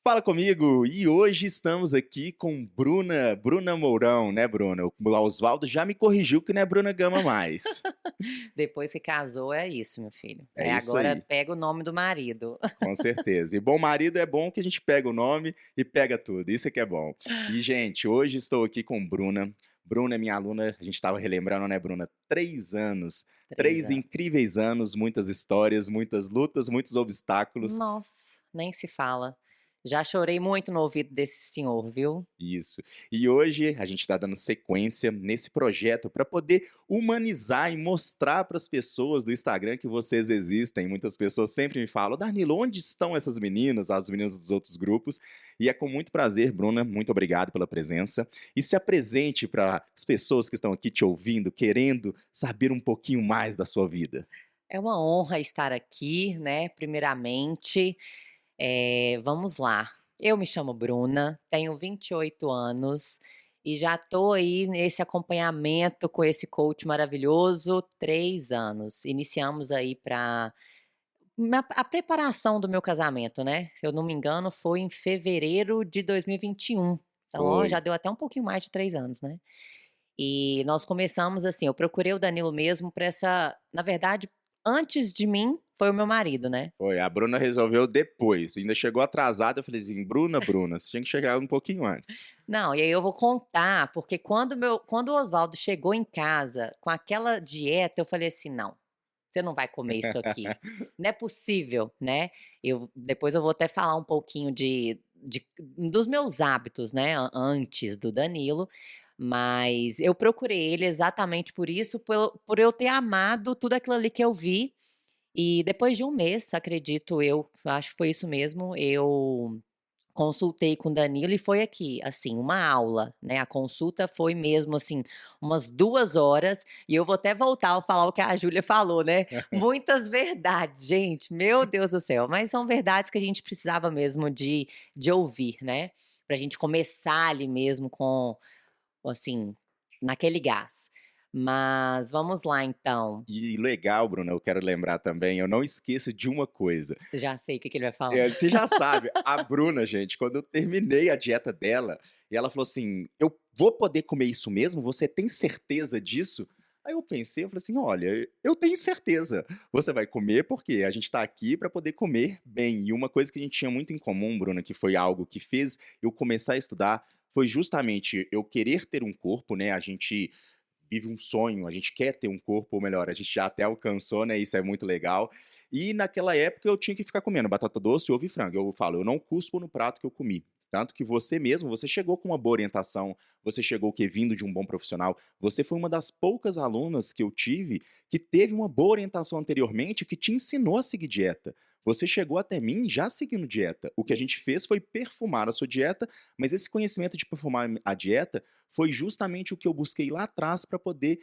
Fala comigo! E hoje estamos aqui com Bruna Mourão, né, Bruna? O Oswaldo já me corrigiu que não é Bruna Gama mais. Depois que casou, é isso, meu filho. É Aí isso agora aí, pega o nome do marido. com certeza. E bom marido é bom que a gente pega o nome e pega tudo, isso é que é bom. E, gente, hoje estou aqui com Bruna. Bruna é minha aluna, a gente estava relembrando, né, Bruna? 3 anos, 3 três anos. incríveis anos, muitas histórias, muitas lutas, muitos obstáculos. Nossa, nem se fala. Já chorei muito no ouvido desse senhor, viu? Isso. E hoje a gente está dando sequência nesse projeto para poder humanizar e mostrar para as pessoas do Instagram que vocês existem. Muitas pessoas sempre me falam: Danilo, onde estão essas meninas, as meninas dos outros grupos? E é com muito prazer, Bruna, muito obrigado pela presença. E se apresente para as pessoas que estão aqui te ouvindo, querendo saber um pouquinho mais da sua vida. É uma honra estar aqui, né, primeiramente. Vamos lá. Eu me chamo Bruna, tenho 28 anos e já tô aí nesse acompanhamento com esse coach maravilhoso, 3 anos. Iniciamos aí para a preparação do meu casamento, né, se eu não me engano foi em fevereiro de 2021. Então, ó, Foi. já deu até um pouquinho mais de 3 anos, né. E nós começamos assim, eu procurei o Danilo mesmo pra essa na verdade, antes de mim, foi o meu marido, né. Foi, a Bruna resolveu depois, ainda chegou atrasada, eu falei assim: Bruna, você tinha que chegar um pouquinho antes. Não, e aí eu vou contar, porque quando o Oswaldo chegou em casa com aquela dieta, eu falei assim: "Não, você não vai comer isso aqui, não é possível", né. Depois eu vou até falar um pouquinho de dos meus hábitos, né, antes do Danilo, mas eu procurei ele exatamente por isso, por eu ter amado tudo aquilo ali que eu vi, e depois de um mês, acredito eu, acho que foi isso mesmo, eu consultei com o Danilo e foi aqui, assim, uma aula, né, a consulta foi mesmo, assim, umas 2 horas, e eu vou até voltar a falar o que a Júlia falou, né, muitas verdades, gente, meu Deus do céu, mas são verdades que a gente precisava mesmo de ouvir, né, pra gente começar ali mesmo com, assim, naquele gás. Mas vamos lá então, E legal, Bruna, eu quero lembrar também, eu não esqueço de uma coisa. já sei o que que ele vai falar. Você já sabe, a Bruna, gente, quando eu terminei a dieta dela, e ela falou assim: "Eu vou poder comer isso mesmo? Você tem certeza disso?" Aí eu pensei, eu falei assim: "Olha, eu tenho certeza. Você vai comer, porque a gente tá aqui para poder comer bem." E uma coisa que a gente tinha muito em comum, Bruna, que foi algo que fez eu começar a estudar, foi justamente eu querer ter um corpo, né, a gente vive um sonho, a gente quer ter um corpo, ou melhor, a gente já até alcançou, né, isso é muito legal. E naquela época eu tinha que ficar comendo batata doce, ovo e frango. Eu falo, eu não cuspo no prato que eu comi. Tanto que você mesmo, você chegou com uma boa orientação, você chegou que vindo de um bom profissional, você foi uma das poucas alunas que eu tive que teve uma boa orientação anteriormente que te ensinou a seguir dieta. Você chegou até mim já seguindo dieta. O que a gente Isso. fez foi perfumar a sua dieta, mas esse conhecimento de perfumar a dieta foi justamente o que eu busquei lá atrás para poder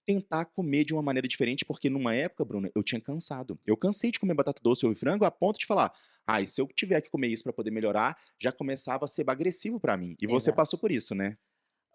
tentar comer de uma maneira diferente, porque numa época, Bruna, eu tinha cansado. Eu cansei de comer batata doce, ovo e frango a ponto de falar: "Ai, se eu tiver que comer isso para poder melhorar", já começava a ser agressivo para mim. E você Exato. passou por isso, né?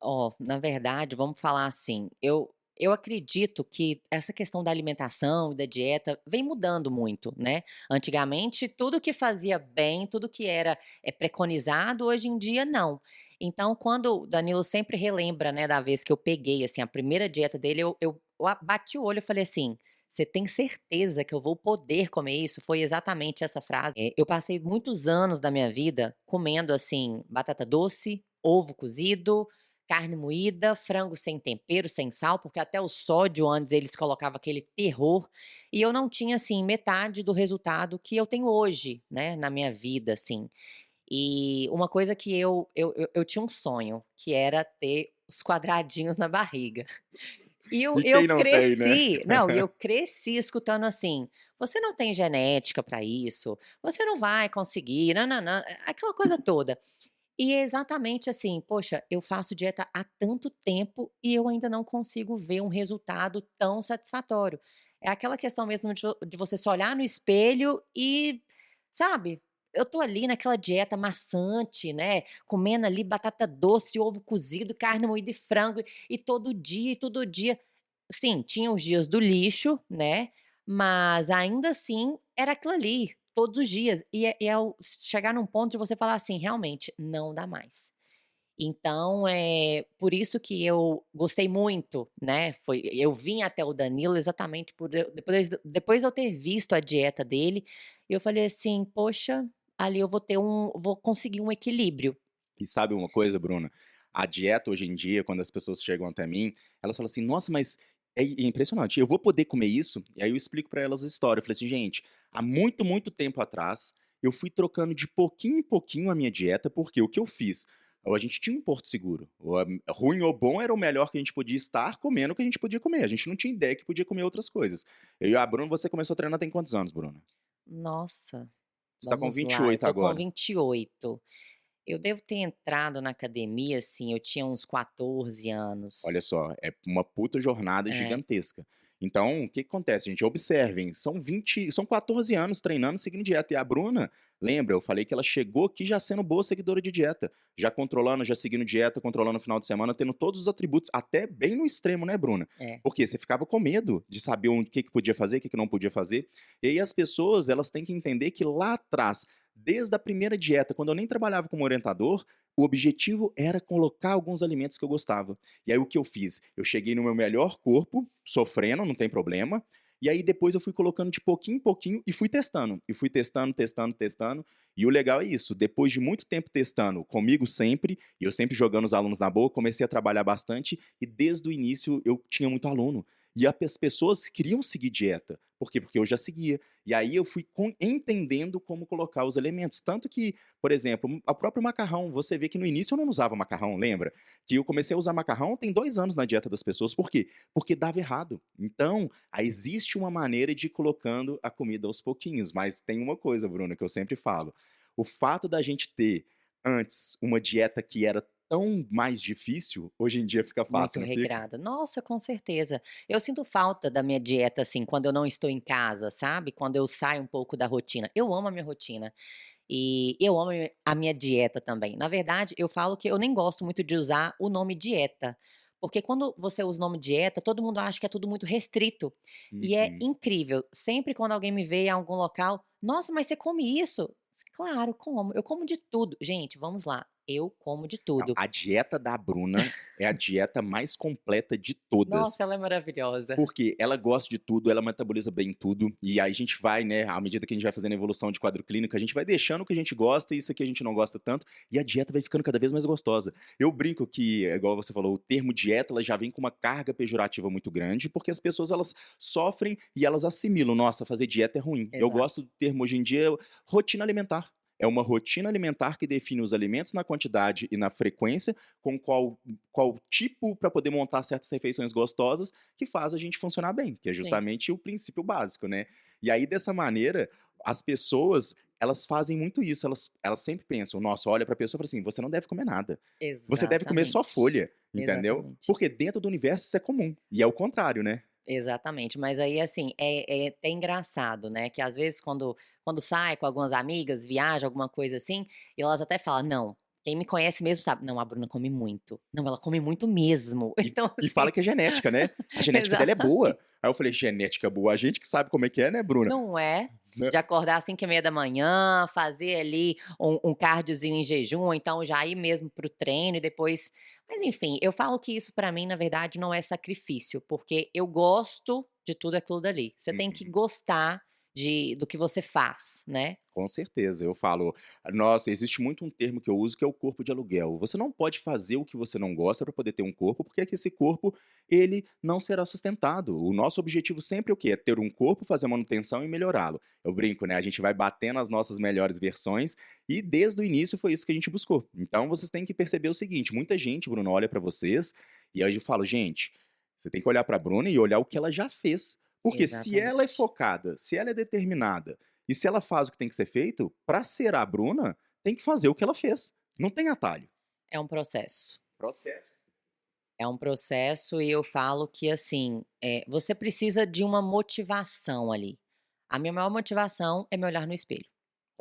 Ó, na verdade, vamos falar assim, eu acredito que essa questão da alimentação e da dieta vem mudando muito, né. Antigamente, tudo que fazia bem, tudo que era, preconizado, hoje em dia não. Então, quando o Danilo sempre relembra, né, da vez que eu peguei, assim, a primeira dieta dele, eu bati o olho e falei assim: "Você tem certeza que eu vou poder comer isso?" Foi exatamente essa frase. Eu passei muitos anos da minha vida comendo, assim, batata doce, ovo cozido, carne moída, frango sem tempero, sem sal, porque até o sódio antes eles colocavam aquele terror, e eu não tinha, assim, metade do resultado que eu tenho hoje, né, na minha vida, assim. E uma coisa que eu tinha um sonho, que era ter os quadradinhos na barriga. E eu E eu quem não tem, né? cresci não, e eu cresci escutando assim: "Você não tem genética para isso, você não vai conseguir, nã-nã-nã", aquela coisa toda. E é exatamente assim, poxa, eu faço dieta há tanto tempo e eu ainda não consigo ver um resultado tão satisfatório. É aquela questão mesmo de você se olhar no espelho e, sabe, eu tô ali naquela dieta maçante, né, comendo ali batata doce, ovo cozido, carne moída e frango, e todo dia. Sim, tinha os dias do lixo, né, mas ainda assim era aquilo ali, todos os dias. E é o chegar num ponto de você falar assim: "Realmente, não dá mais". Então, por isso que eu gostei muito, né, eu vim até o Danilo exatamente por eu depois de eu ter visto a dieta dele, eu falei assim: "Poxa, ali eu vou conseguir um equilíbrio". E sabe uma coisa, Bruna? A dieta hoje em dia, quando as pessoas chegam até mim, elas falam assim: "Nossa, mas é impressionante, eu vou poder comer isso?" E aí eu explico pra elas a história. Eu falei assim: "Gente, há muito, muito tempo atrás, eu fui trocando de pouquinho em pouquinho a minha dieta, porque o que eu fiz? Ou a gente tinha um porto seguro. Ruim ou bom era o melhor que a gente podia estar comendo o que a gente podia comer. A gente não tinha ideia que podia comer outras coisas. Eu e a Bruna, você começou a treinar tem quantos anos, Bruna? Nossa, Você tá com vamos lá, eu 28 tô com agora. 28. Eu devo ter entrado na academia, assim, eu tinha uns 14 Olha anos. só, é uma puta jornada É, gigantesca. Então, o que que acontece, gente? Observem, são 14 anos treinando, seguindo dieta. E a Bruna, lembra, eu falei que ela chegou aqui já sendo boa seguidora de dieta, já controlando, já seguindo dieta, controlando o final de semana, tendo todos os atributos, até bem no extremo, né, Bruna? é. Porque você ficava com medo de saber o que que podia fazer, o que que não podia fazer. E aí as pessoas, elas têm que entender que lá atrás, desde a primeira dieta, quando eu nem trabalhava como orientador, o objetivo era colocar alguns alimentos que eu gostava. E aí o que eu fiz? Eu cheguei no meu melhor corpo, sofrendo, não tem problema. E aí depois eu fui colocando de pouquinho em pouquinho e fui testando. E fui testando, testando, testando. E o legal é isso, depois de muito tempo testando comigo sempre, e eu sempre jogando os alunos na boa, comecei a trabalhar bastante e desde o início eu tinha muito aluno. E as pessoas queriam seguir dieta. Por quê? Porque eu já seguia. E aí eu fui entendendo como colocar os elementos. Tanto que, por exemplo, o próprio macarrão, você vê que no início eu não usava macarrão, lembra? Que eu comecei a usar macarrão tem 2 anos na dieta das pessoas. Por quê? Porque dava errado. Então, aí existe uma maneira de ir colocando a comida aos pouquinhos. Mas tem uma coisa, Bruna, que eu sempre falo. O fato da gente ter antes uma dieta que era tão mais difícil, hoje em dia fica Muito fácil, não fica? regrada. Nossa, com certeza. Eu sinto falta da minha dieta, assim, quando eu não estou em casa, sabe, quando eu saio um pouco da rotina. Eu amo a minha rotina, e eu amo a minha dieta também. Na verdade, eu falo que eu nem gosto muito de usar o nome dieta, porque quando você usa o nome dieta, todo mundo acha que é tudo muito restrito, e é Uhum. incrível, sempre quando alguém me vê em algum local: "Nossa, mas você come isso?" "Claro, como, eu como de tudo." Gente, vamos lá, eu como de Não, tudo. a dieta da Bruna é a dieta mais completa de todas. Nossa, ela é maravilhosa. Porque ela gosta de tudo, ela metaboliza bem tudo, e aí a gente vai, né, à medida que a gente vai fazendo a evolução de quadro clínico, a gente vai deixando o que a gente gosta e isso aqui a gente não gosta tanto, e a dieta vai ficando cada vez mais gostosa. Eu brinco que, igual você falou, o termo dieta, ela já vem com uma carga pejorativa muito grande, porque as pessoas elas sofrem e elas assimilam, nossa, fazer dieta é ruim. Eu Exato. gosto do termo hoje em dia rotina alimentar. É uma rotina alimentar que define os alimentos na quantidade e na frequência, com qual tipo para poder montar certas refeições gostosas que faz a gente funcionar bem, que é Sim, justamente o princípio básico, né. E aí dessa maneira, as pessoas, elas fazem muito isso, elas sempre pensam: "Nossa", olha pra pessoa e fala assim: "Você não deve comer nada, você deve comer só exatamente. folha", entendeu. Exatamente. Porque dentro do universo isso é comum, e é o contrário, né. Exatamente, mas aí, assim, é até engraçado, né, que às vezes quando sai com algumas amigas, viaja, alguma coisa assim, e elas até falam: "Não, quem me conhece mesmo sabe, não, a Bruna come muito. Não, ela come muito mesmo." E Então e assim fala que é genética, né. A genética dela é boa. exatamente. Aí eu falei: "Genética boa, a gente que sabe como é que é, né, Bruna?" Não é? Né. De acordar às 5h30, fazer ali um cardiozinho em jejum, ou então já ir mesmo para o treino e depois, mas enfim, eu falo que isso pra mim, na verdade, não é sacrifício, porque eu gosto de tudo aquilo dali. Você tem que Uhum. gostar do que você faz, né. Com certeza, eu falo, nossa, existe muito um termo que eu uso que é o corpo de aluguel. Você não pode fazer o que você não gosta para poder ter um corpo, porque é que esse corpo, ele não será sustentado. O nosso objetivo sempre é o quê? É ter um corpo, fazer manutenção e melhorá-lo. Eu brinco, né? A gente vai batendo as nossas melhores versões e desde o início foi isso que a gente buscou. Então vocês têm que perceber o seguinte, muita gente, Bruno, olha para vocês e aí eu falo, gente, você tem que olhar para a Bruna e olhar o que ela já fez. Porque se ela é Exatamente. focada, se ela é determinada, e se ela faz o que tem que ser feito, pra ser a Bruna, tem que fazer o que ela fez. Não tem atalho. É um processo. Processo. É um processo e eu falo que, assim, você precisa de uma motivação ali. A minha maior motivação é me olhar no espelho.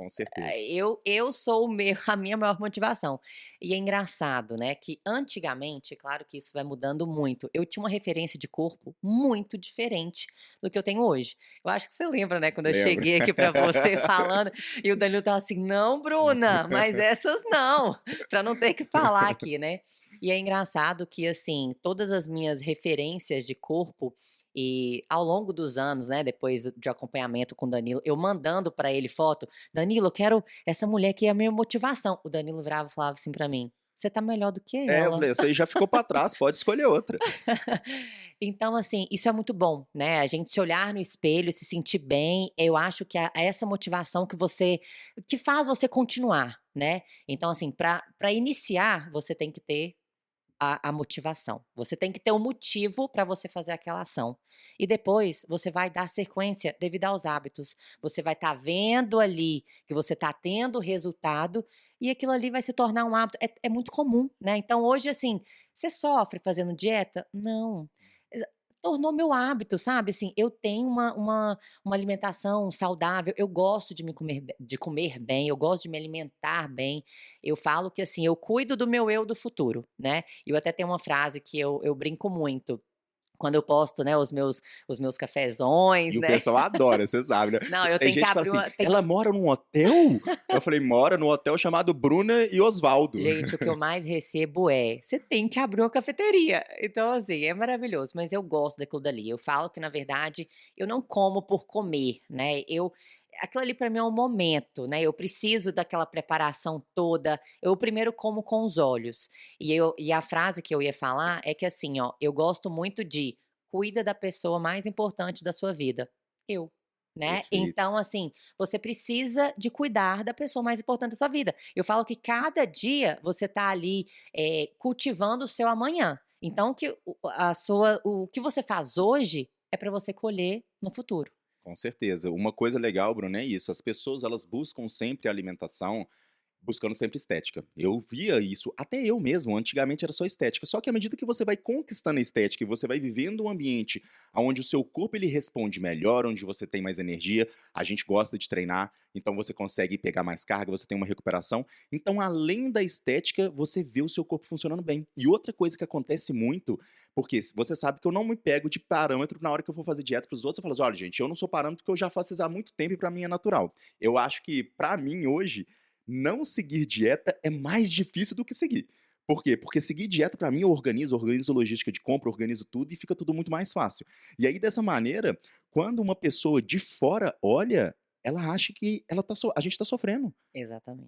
Com certeza. Eu sou o meu a minha maior motivação. E é engraçado, né, que antigamente, claro que isso vai mudando muito, eu tinha uma referência de corpo muito diferente do que eu tenho hoje. Eu acho que você lembra, né, quando eu Lembro. cheguei aqui pra você falando, e o Danilo estava assim: "Não, Bruna, mas essas não", pra não ter que falar aqui, né. E é engraçado que, assim, todas as minhas referências de corpo, e ao longo dos anos, né, depois de acompanhamento com o Danilo, eu mandando pra ele foto: "Danilo, eu quero essa mulher que é a minha motivação". O Danilo virava e falava assim pra mim: "Você tá melhor do que É, eu ela". falei: "Essa aí já ficou pra trás, pode escolher outra". Então, assim, isso é muito bom, né, a gente se olhar no espelho, se sentir bem, eu acho que é essa motivação que faz você continuar, né. Então, assim, pra iniciar, você tem que ter a motivação. Você tem que ter um motivo para você fazer aquela ação. E depois você vai dar sequência devido aos hábitos. Você vai estar vendo ali que você está tendo resultado e aquilo ali vai se tornar um hábito. É muito comum, né? Então hoje, assim, você sofre fazendo dieta? Não. Eh, Tornou meu hábito, sabe? Assim, eu tenho uma alimentação saudável, eu gosto de comer bem, eu gosto de me alimentar bem. Eu falo que assim, eu cuido do meu eu do futuro, né. Eu até tenho uma frase que eu brinco muito, quando eu posto, né, os meus cafezões, E o né. pessoal adora, você sabe, né. Não, eu Tem tenho que gente que fala abrir assim: uma tem que "Ela mora num hotel?" Eu falei: "Mora num hotel chamado Bruna e Osvaldo". Gente, o que eu mais recebo é: "Você tem que abrir uma cafeteria". Então, assim, é maravilhoso, mas eu gosto daquilo dali. Eu falo que, na verdade, eu não como por comer, né, aquilo ali pra mim é um momento, né, eu preciso daquela preparação toda. Eu primeiro como com os olhos. E a frase que eu ia falar é que, assim, ó, eu gosto muito de: "Cuida da pessoa mais importante da sua vida", eu, né. Perfeito. Então, assim, você precisa de cuidar da pessoa mais importante da sua vida. Eu falo que cada dia você tá ali, cultivando o seu amanhã. Então que o que você faz hoje é para você colher no futuro. Com certeza. Uma coisa legal, Bruno, é isso, as pessoas elas buscam sempre alimentação buscando sempre estética. Eu via isso, até eu mesmo, antigamente era só estética. Só que à medida que você vai conquistando a estética e você vai vivendo um ambiente onde o seu corpo ele responde melhor, onde você tem mais energia, a gente gosta de treinar, então você consegue pegar mais carga, você tem uma recuperação. Então, além da estética, você vê o seu corpo funcionando bem. E outra coisa que acontece muito, porque você sabe que eu não me pego de parâmetro na hora que eu for fazer dieta para os outros, eu falo assim, olha, gente, eu não sou parâmetro porque eu já faço isso há muito tempo e para mim é natural. Eu acho que, para mim, hoje, não seguir dieta é mais difícil do que seguir. Por quê? Porque seguir dieta pra mim eu organizo logística de compra, organizo tudo e fica tudo muito mais fácil. E aí dessa maneira, quando uma pessoa de fora olha, ela acha que a gente tá sofrendo.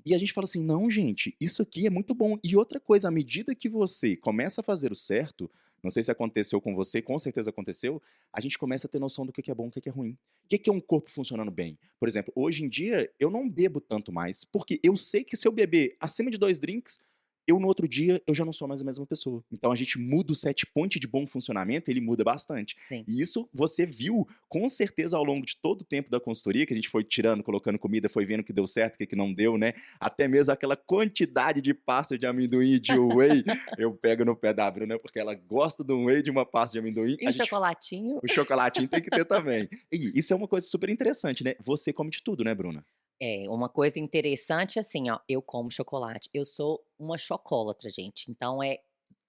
E a Exatamente. gente fala assim: "Não, gente, isso aqui é muito bom". E outra coisa, à medida que você começa a fazer o certo, não sei se aconteceu com você, com certeza aconteceu, a gente começa a ter noção do que é bom, o que é ruim. O que é um corpo funcionando bem? Por exemplo, hoje em dia eu não bebo tanto mais, porque eu sei que se eu beber acima de 2 drinks, eu no outro dia eu já não sou mais a mesma pessoa. Então a gente muda o set point de bom funcionamento, ele muda bastante. Sim. E isso você viu com certeza ao longo de todo o tempo da consultoria, que a gente foi tirando, colocando comida, foi vendo o que deu certo, o que não deu, né? Até mesmo aquela quantidade de pasta de amendoim e de whey, eu pego no pé da Bruna, porque ela gosta do whey e de uma pasta de amendoim, E o chocolatinho? o chocolatinho tem que ter também. E isso é uma coisa super interessante, né? Você come de tudo, né, Bruna? É, uma coisa interessante, assim, ó, eu como chocolate. Eu sou uma chocólatra, gente. Então é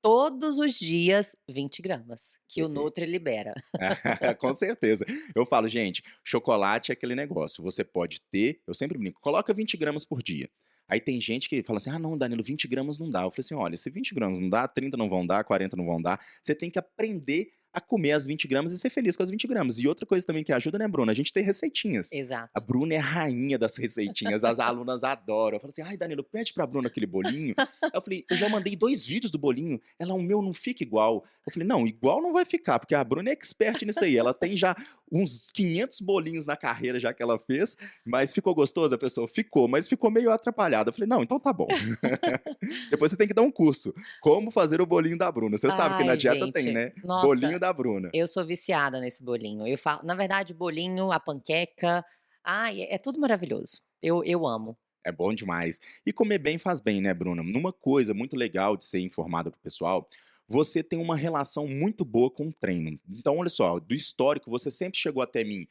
todos os dias 20 gramas que o Perfeito. Nutri libera. Com certeza. Eu falo, gente, chocolate é aquele negócio, você pode ter, eu sempre brinco, coloca 20 gramas por dia. Aí tem gente que fala assim, ah não, Danilo, 20 gramas não dá. Eu falei assim, olha, se 20 gramas não dá, 30 não vão dar, 40 não vão dar, você tem que aprender a comer as 20 gramas e ser feliz com as 20 gramas. E outra coisa também que ajuda, né, Bruna? A gente ter receitinhas. A Exato. Bruna é a rainha das receitinhas, as alunas adoram. Eu falo assim, ai, Danilo, pede pra Bruna aquele bolinho. Aí eu falei, eu já mandei 2 vídeos do bolinho. Ela, o meu não fica igual. Eu falei, não, igual não vai ficar, porque a Bruna é expert nisso aí. Ela tem já uns 500 bolinhos na carreira já que ela fez, mas ficou gostoso? A pessoa ficou, mas ficou meio atrapalhada. Eu falei, não, então tá bom. Depois você tem que dar um curso. Como fazer o bolinho da Bruna. Você sabe que na Ai, dieta tem, gente, né? nossa, Bolinho da Bruna. eu sou viciada nesse bolinho. Eu falo na verdade, o bolinho, a panqueca, ai, é tudo maravilhoso. Eu amo. É bom demais. E comer bem faz bem, né, Bruna? Uma coisa muito legal de ser informado pro pessoal, você tem uma relação muito boa com o treino. Então, olha só, do histórico, você sempre chegou até mim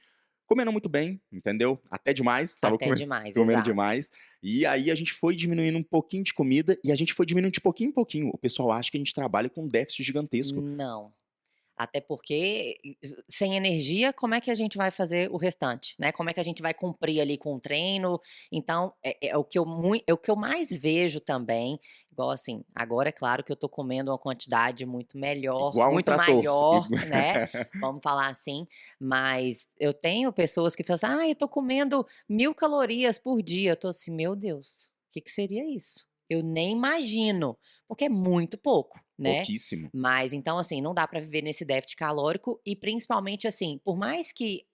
comendo muito bem, entendeu? Até demais, estava Até demais, comendo exato. demais. E aí a gente foi diminuindo um pouquinho de comida e a gente foi diminuindo de pouquinho em pouquinho. O pessoal acha que a gente trabalha com um déficit gigantesco. Não. Até porque sem energia, como é que a gente vai fazer o restante, né? Como é que a gente vai cumprir ali com o treino? Então, é o que eu mais vejo também, igual assim, agora é claro que eu tô comendo uma quantidade muito melhor, Igual um muito trator. maior, né? Vamos falar assim, mas eu tenho pessoas que falam assim, ah, eu tô comendo 1000 calorias por dia. Eu tô assim, meu Deus, o que que seria isso? Eu nem imagino, porque é muito pouco, né? Pouquíssimo. Mas então, assim, não dá para viver nesse déficit calórico e principalmente, assim, por mais que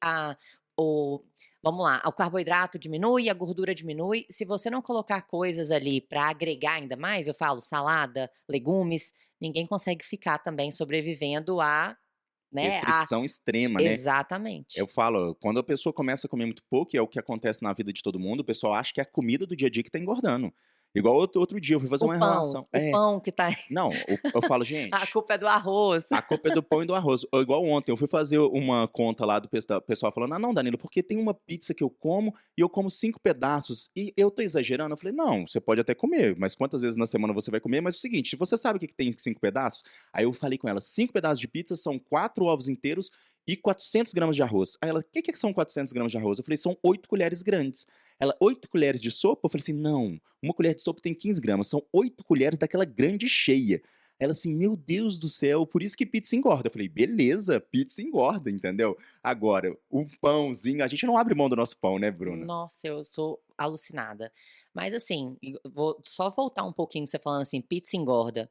o vamos lá, o carboidrato diminui, a gordura diminui, se você não colocar coisas ali para agregar ainda mais, eu falo salada, legumes, ninguém consegue ficar também sobrevivendo né, Restrição extrema, né? Eu exatamente. falo, quando a pessoa começa a comer muito pouco, e é o que acontece na vida de todo mundo, o pessoal acha que é a comida do dia a dia que tá engordando. Igual outro dia eu fui fazer uma relação. O pão que tá Não, eu falo, a gente, culpa é do arroz. a culpa é do pão e do arroz. Ou igual ontem, eu fui fazer uma conta lá do pessoal falando: "Ah, não, Danilo, porque tem uma pizza que eu como e eu como 5 pedaços e eu tô exagerando?" Eu falei: "Não, você pode até comer, mas quantas vezes na semana você vai comer? Mas é o seguinte, você sabe o que que tem 5 pedaços?" Aí eu falei com ela: "5 pedaços de pizza são 4 ovos inteiros e 400 gramas de arroz." Aí ela: "Que são 400 gramas de arroz?" Eu falei: "São 8 colheres grandes." Ela: "8 colheres de sopa?" Eu falei assim: "Não, uma colher de sopa tem 15 gramas, são 8 colheres daquela grande cheia." Ela assim: "Meu Deus do céu, por isso que pizza engorda." Eu falei: "Beleza, pizza engorda, entendeu? Agora, um pãozinho, a gente não abre mão do nosso pão, né, Bruna?" Nossa, eu sou alucinada. Mas assim, vou só voltar um pouquinho, você falando assim: "Pizza engorda".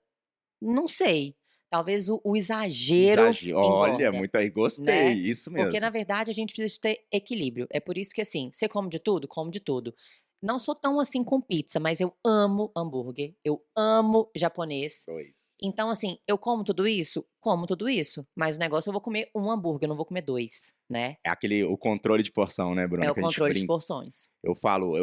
Não sei, talvez o exagero Olha, engorda, muito aí, gostei, né. isso Porque na mesmo. verdade a gente precisa ter equilíbrio, é por isso que assim, você come de tudo? Como de tudo. Não sou tão assim com pizza, mas eu amo hambúrguer, eu amo japonês. Pois. Então assim, eu como tudo isso? Como tudo isso, mas o negócio eu vou comer um hambúrguer, eu não vou comer 2, né. É aquele o controle de porção, né, É Bruna, o que a gente controle de brinca. porções. Eu falo,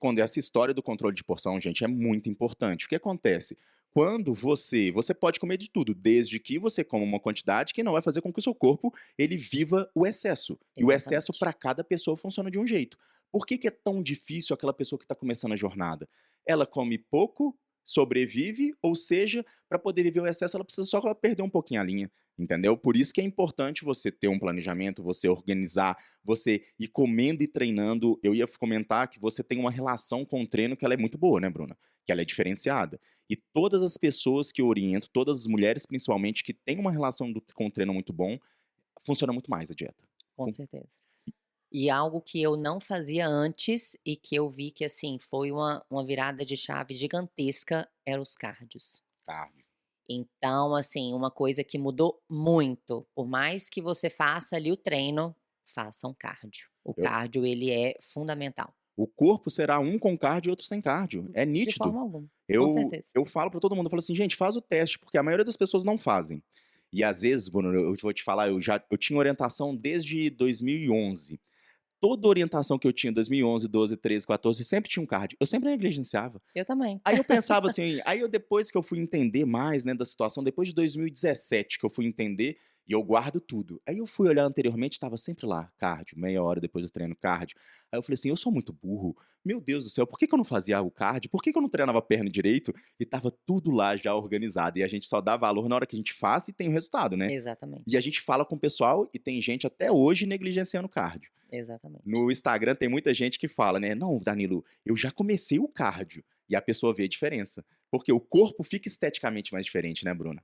quando essa história do controle de porção, gente, é muito importante. O que acontece? Quando você pode comer de tudo, desde que você coma uma quantidade que não vai fazer com que o seu corpo ele viva o excesso. E o excesso Exatamente. para cada pessoa funciona de um jeito. Por que que é tão difícil aquela pessoa que está começando a jornada? Ela come pouco, sobrevive, ou seja, para poder viver o excesso, ela precisa só perder um pouquinho a linha, entendeu? Por isso que é importante você ter um planejamento, você organizar, você ir comendo e treinando. Eu ia comentar que você tem uma relação com o treino que ela é muito boa, né, Bruna? Que ela é diferenciada. E todas as pessoas que eu oriento, todas as mulheres principalmente, que têm uma relação com o treino muito bom, funciona muito mais a dieta. Com Fun- certeza. E algo que eu não fazia antes e que eu vi que, assim, foi uma virada de chave gigantesca, eram os cardios. Cardio. Então, assim, uma coisa que mudou muito, por mais que você faça ali o treino, faça um cardio. O Eu- cardio, ele é fundamental. o corpo será um com cardio e outro sem cardio. É De nítido. forma alguma, com Eu, certeza. eu falo pra todo mundo, eu falo assim, gente, faz o teste, porque a maioria das pessoas não fazem. E às vezes, Bruno, eu vou te falar, eu tinha orientação desde 2011. Toda orientação que eu tinha, 2011, 12, 13, 14, sempre tinha um cardio. Eu sempre negligenciava. Eu também. Aí eu pensava assim, aí eu depois que eu fui entender mais, né, da situação, depois de 2017 que eu fui entender, e eu guardo tudo. Aí eu fui olhar anteriormente, estava sempre lá, cardio, meia hora depois do treino, cardio. Aí eu falei assim, eu sou muito burro. Meu Deus do céu, por que que eu não fazia o cardio? Por que que eu não treinava a perna direito? E tava tudo lá já organizado. E a gente só dá valor na hora que a gente faz e tem o resultado, né? E a Exatamente, gente fala com o pessoal e tem gente até hoje negligenciando o cardio. exatamente. No Instagram tem muita gente que fala, né: "Não, Danilo, eu já comecei o cardio", e a pessoa vê a diferença. Porque o corpo fica esteticamente mais diferente, né, Bruna?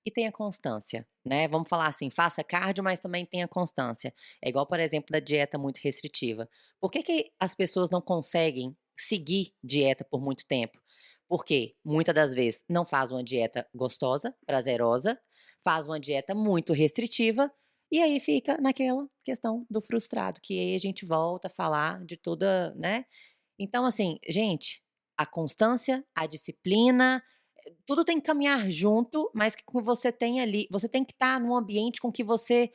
E tenha constância, né, vamos falar assim, faça cardio, mas também tenha constância. É igual, por exemplo, da dieta muito restritiva. Por que que as pessoas não conseguem seguir dieta por muito tempo? Porque, muitas das vezes, não faz uma dieta gostosa, prazerosa, faz uma dieta muito restritiva, e aí fica naquela questão do frustrado, que aí a gente volta a falar de toda, né. Então assim, gente, a constância, a disciplina, tudo tem que caminhar junto, mas que você tem ali você tem que estar num ambiente com que você,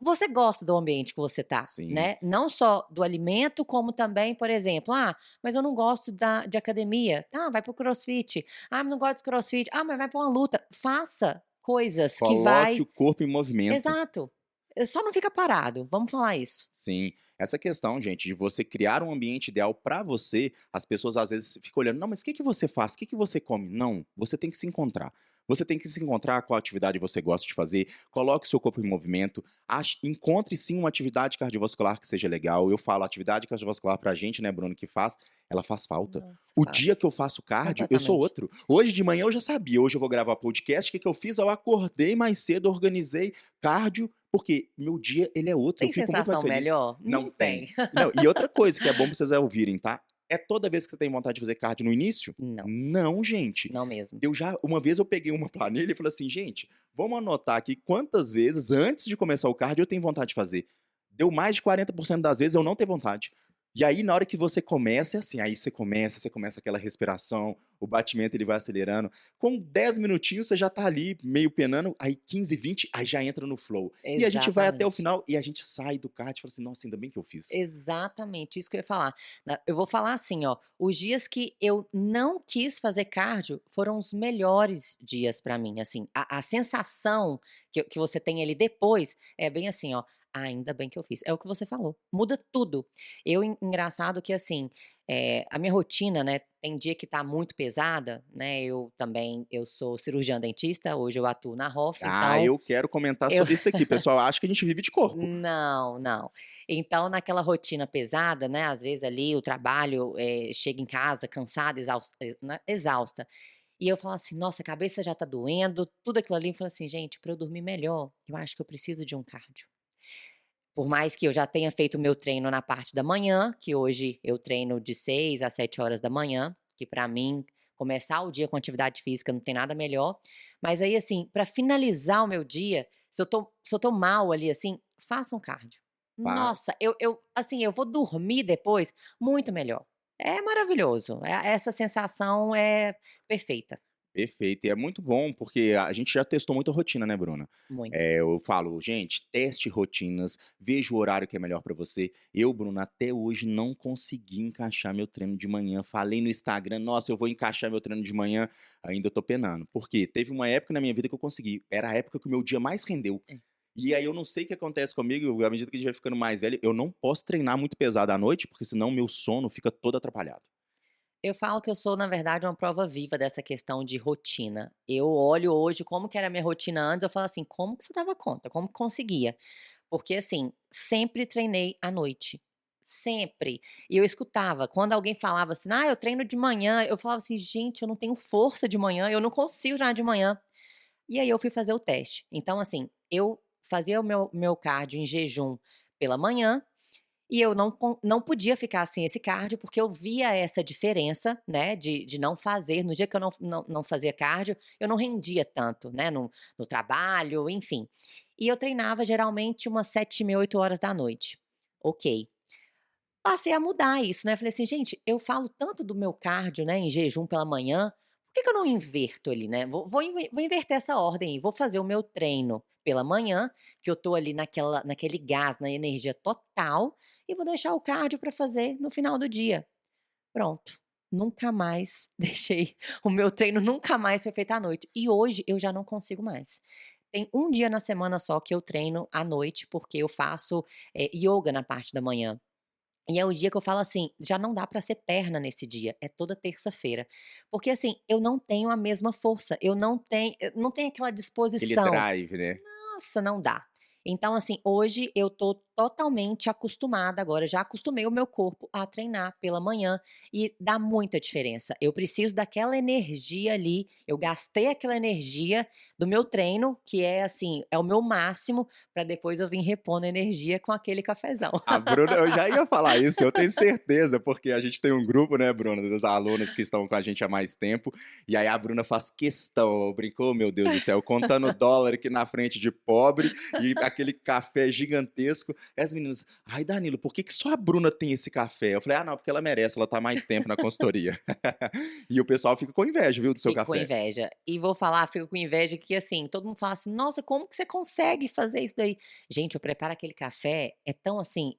você gosta do ambiente que você tá, Sim. né, não só do alimento, como também, por exemplo: "Ah, mas eu não gosto de academia". Ah, vai para o crossfit. "Ah, mas não gosto de crossfit". Ah, mas vai para uma luta. Faça coisas que Coloque vai o corpo em movimento. exato. Só não fica parado, vamos falar isso. Sim, essa questão, gente, de você criar um ambiente ideal pra você, as pessoas às vezes ficam olhando: "Não, mas o que que você faz? O que que você come?". Não, você tem que se encontrar. Você tem que se encontrar qual atividade você gosta de fazer, coloque o seu corpo em movimento, encontre sim uma atividade cardiovascular que seja legal. Eu falo, atividade cardiovascular pra gente, né, Bruno, que faz, ela faz falta. Nossa, O dia faz. que eu faço cardio, eu sou Completamente. outro. Hoje de manhã eu já sabia, hoje eu vou gravar podcast, o que que eu fiz? Eu acordei mais cedo, organizei cardio, porque meu dia ele é outro, eu Tem fico muito mais sensação feliz. melhor? Não Não tem. tem. Não, e outra coisa que é bom pra vocês ouvirem, tá? É toda vez que você tem vontade de fazer cardio no início? Não, Não, gente. não mesmo. Uma vez eu peguei uma planilha e falei assim: "Gente, vamos anotar aqui quantas vezes antes de começar o cardio eu tenho vontade de fazer". Deu mais de 40% das vezes eu não tenho vontade. E aí na hora que você começa, é assim, aí você começa aquela respiração, o batimento ele vai acelerando. Com 10 minutinhos você já tá ali meio penando, aí 15, 20, aí já entra no flow. E a gente vai até o Exatamente. final e a gente sai do cardio e fala assim: "Nossa, ainda bem que eu fiz". Exatamente, isso que eu ia falar. Eu vou falar assim, ó, os dias que eu não quis fazer cardio foram os melhores dias pra mim, assim, a sensação que você tem ali depois é bem assim, ó: "Ainda bem que eu fiz", é o que você falou, muda tudo. Engraçado que assim, a minha rotina, né, tem dia que tá muito pesada, né, eu sou cirurgiã dentista, hoje eu atuo na Hoff, Ah, então eu quero comentar eu sobre isso aqui, pessoal acha que a gente vive de corpo. não, não. Então, naquela rotina pesada, né, às vezes ali o trabalho, chega em casa cansada, né, exausta. E eu falo assim: "Nossa, a cabeça já tá doendo", tudo aquilo ali, eu falo assim: "Gente, para eu dormir melhor, eu acho que eu preciso de um cardio". Por mais que eu já tenha feito o meu treino na parte da manhã, que hoje eu treino de 6 às 7 horas da manhã, que pra mim começar o dia com atividade física não tem nada melhor. Mas aí, assim, pra finalizar o meu dia, se eu tô mal ali, assim, faça um cardio. Nossa, eu assim, eu vou dormir depois muito melhor. É maravilhoso, essa sensação é perfeita, Perfeito. E é muito bom, porque a gente já testou muita rotina, né, Bruna? muito. Eu falo, gente, teste rotinas, veja o horário que é melhor pra você. Eu, Bruna, até hoje não consegui encaixar meu treino de manhã. Falei no Instagram, nossa, eu vou encaixar meu treino de manhã, ainda tô penando. Porque teve uma época na minha vida que eu consegui. Era a época que o meu dia mais rendeu. É. E aí eu não sei o que acontece comigo, à medida que a gente vai ficando mais velho, eu não posso treinar muito pesado à noite, porque senão meu sono fica todo atrapalhado. Eu falo que eu sou, na verdade, uma prova viva dessa questão de rotina. Eu olho hoje como que era a minha rotina antes, eu falo assim: "Como que você dava conta? Como que conseguia?". Porque, assim, sempre treinei à noite, sempre. E eu escutava, quando alguém falava assim: "Ah, eu treino de manhã", eu falava assim: "Gente, eu não tenho força de manhã, eu não consigo treinar de manhã". E aí eu fui fazer o teste. Então, assim, eu fazia o meu cardio em jejum pela manhã e eu não podia ficar sem esse cardio, porque eu via essa diferença, né, de não fazer. No dia que eu não fazia cardio, eu não rendia tanto, né, no trabalho, enfim. E eu treinava geralmente umas 7h30, 8 horas da noite. Ok. Passei a mudar isso, né, falei assim: "Gente, eu falo tanto do meu cardio, né, em jejum pela manhã, por que que eu não inverto ali, né? Vou inverter essa ordem aí, vou fazer o meu treino pela manhã, que eu tô ali naquele gás, na energia total, e vou deixar o cardio para fazer no final do dia". Pronto, nunca mais deixei o meu treino nunca mais foi feito à noite. E hoje eu já não consigo mais. Tem um dia na semana só que eu treino à noite, porque eu faço, ioga na parte da manhã. E é o dia que eu falo assim: "Já não dá pra ser perna nesse dia", é toda terça-feira. Porque, assim, eu não tenho a mesma força, eu não tenho aquela Aquele disposição. drive, né? Nossa, não dá. Então, assim, hoje eu tô totalmente acostumada agora, já acostumei o meu corpo a treinar pela manhã e dá muita diferença. Eu preciso daquela energia ali, eu gastei aquela energia do meu treino, que é assim, é o meu máximo, pra depois eu vir repondo energia com aquele cafezão. A Bruna, eu já ia falar isso, eu tenho certeza, porque a gente tem um grupo, né, Bruna, das alunas que estão com a gente há mais tempo, e aí a Bruna faz questão, brincou, meu Deus do céu, contando dólar aqui na frente de pobre e aquele café gigantesco. Aí as meninas: "Ai, Danilo, por que que só a Bruna tem esse café?" Eu falei: "Ah, não, porque ela merece, ela tá mais tempo na consultoria." E o pessoal fica com inveja, viu, do seu Fico com café. inveja. E vou falar, fico com inveja que, assim, todo mundo fala assim: "Nossa, como que você consegue fazer isso daí?". Gente, eu preparo aquele café, é tão assim,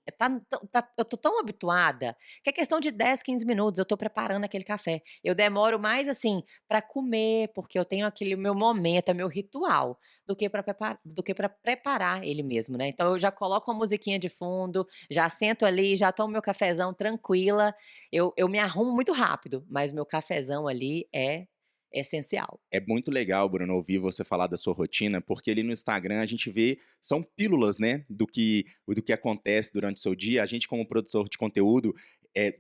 eu tô tão habituada, que é questão de 10, 15 minutos eu tô preparando aquele café. Eu demoro mais, assim, pra comer, porque eu tenho aquele meu momento, é meu ritual, do que pra preparar ele mesmo, né. Então eu já coloco uma musiquinha de fundo, já sento ali, já tomo meu cafezão tranquila, eu me arrumo muito rápido, mas meu cafezão ali é essencial. É muito legal, Bruno, ouvir você falar da sua rotina, porque ali no Instagram a gente vê, são pílulas, né, do que acontece durante o seu dia. A gente, como produtor de conteúdo,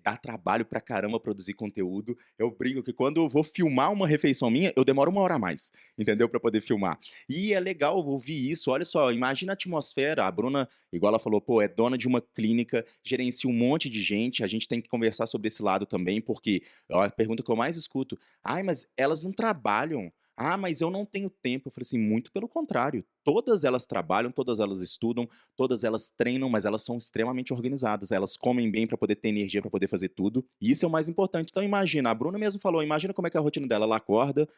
dá trabalho pra caramba produzir conteúdo. Eu brinco que quando eu vou filmar uma refeição minha, eu demoro 1 hora a mais, entendeu? Pra poder filmar. E é legal ouvir isso. Olha só, imagina a atmosfera. A Bruna, igual ela falou, pô, é dona de uma clínica, gerencia um monte de gente. A gente tem que conversar sobre esse lado também, porque ó, a pergunta que eu mais escuto: "Ai, mas elas não trabalham. Ah, mas eu não tenho tempo." Eu falei assim: "Muito pelo contrário, todas elas trabalham, todas elas estudam, todas elas treinam, mas elas são extremamente organizadas, elas comem bem para poder ter energia para poder fazer tudo, e isso é o mais importante." Então imagina, a Bruna mesmo falou, imagina como é que é a rotina dela, ela acorda,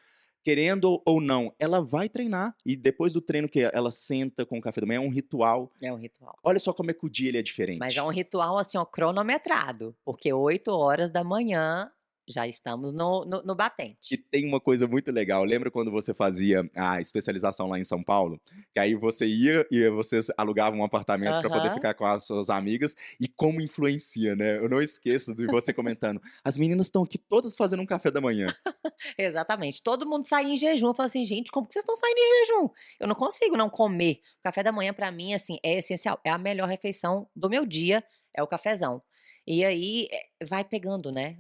querendo ou não, ela vai treinar, e depois do treino que ela senta com o café da manhã, é um ritual. É um ritual. Olha só como é que o dia ele é Mas é diferente. um ritual, assim, ó, cronometrado, porque 8 horas da manhã já estamos no E batente. tem uma coisa muito legal, lembra quando você fazia a especialização lá em São Paulo? Que aí você ia e vocês alugavam um apartamento para poder Aham, ficar com as suas amigas, e como influencia, né. Eu não esqueço de você comentando: "As meninas estão aqui todas fazendo um café da manhã." exatamente. Todo mundo saía em jejum, eu falo assim: "Gente, como que vocês estão saindo em jejum? Eu não consigo não comer". O café da manhã pra mim, assim, é essencial, é a melhor refeição do meu dia, é o cafezão. E aí, vai pegando, né,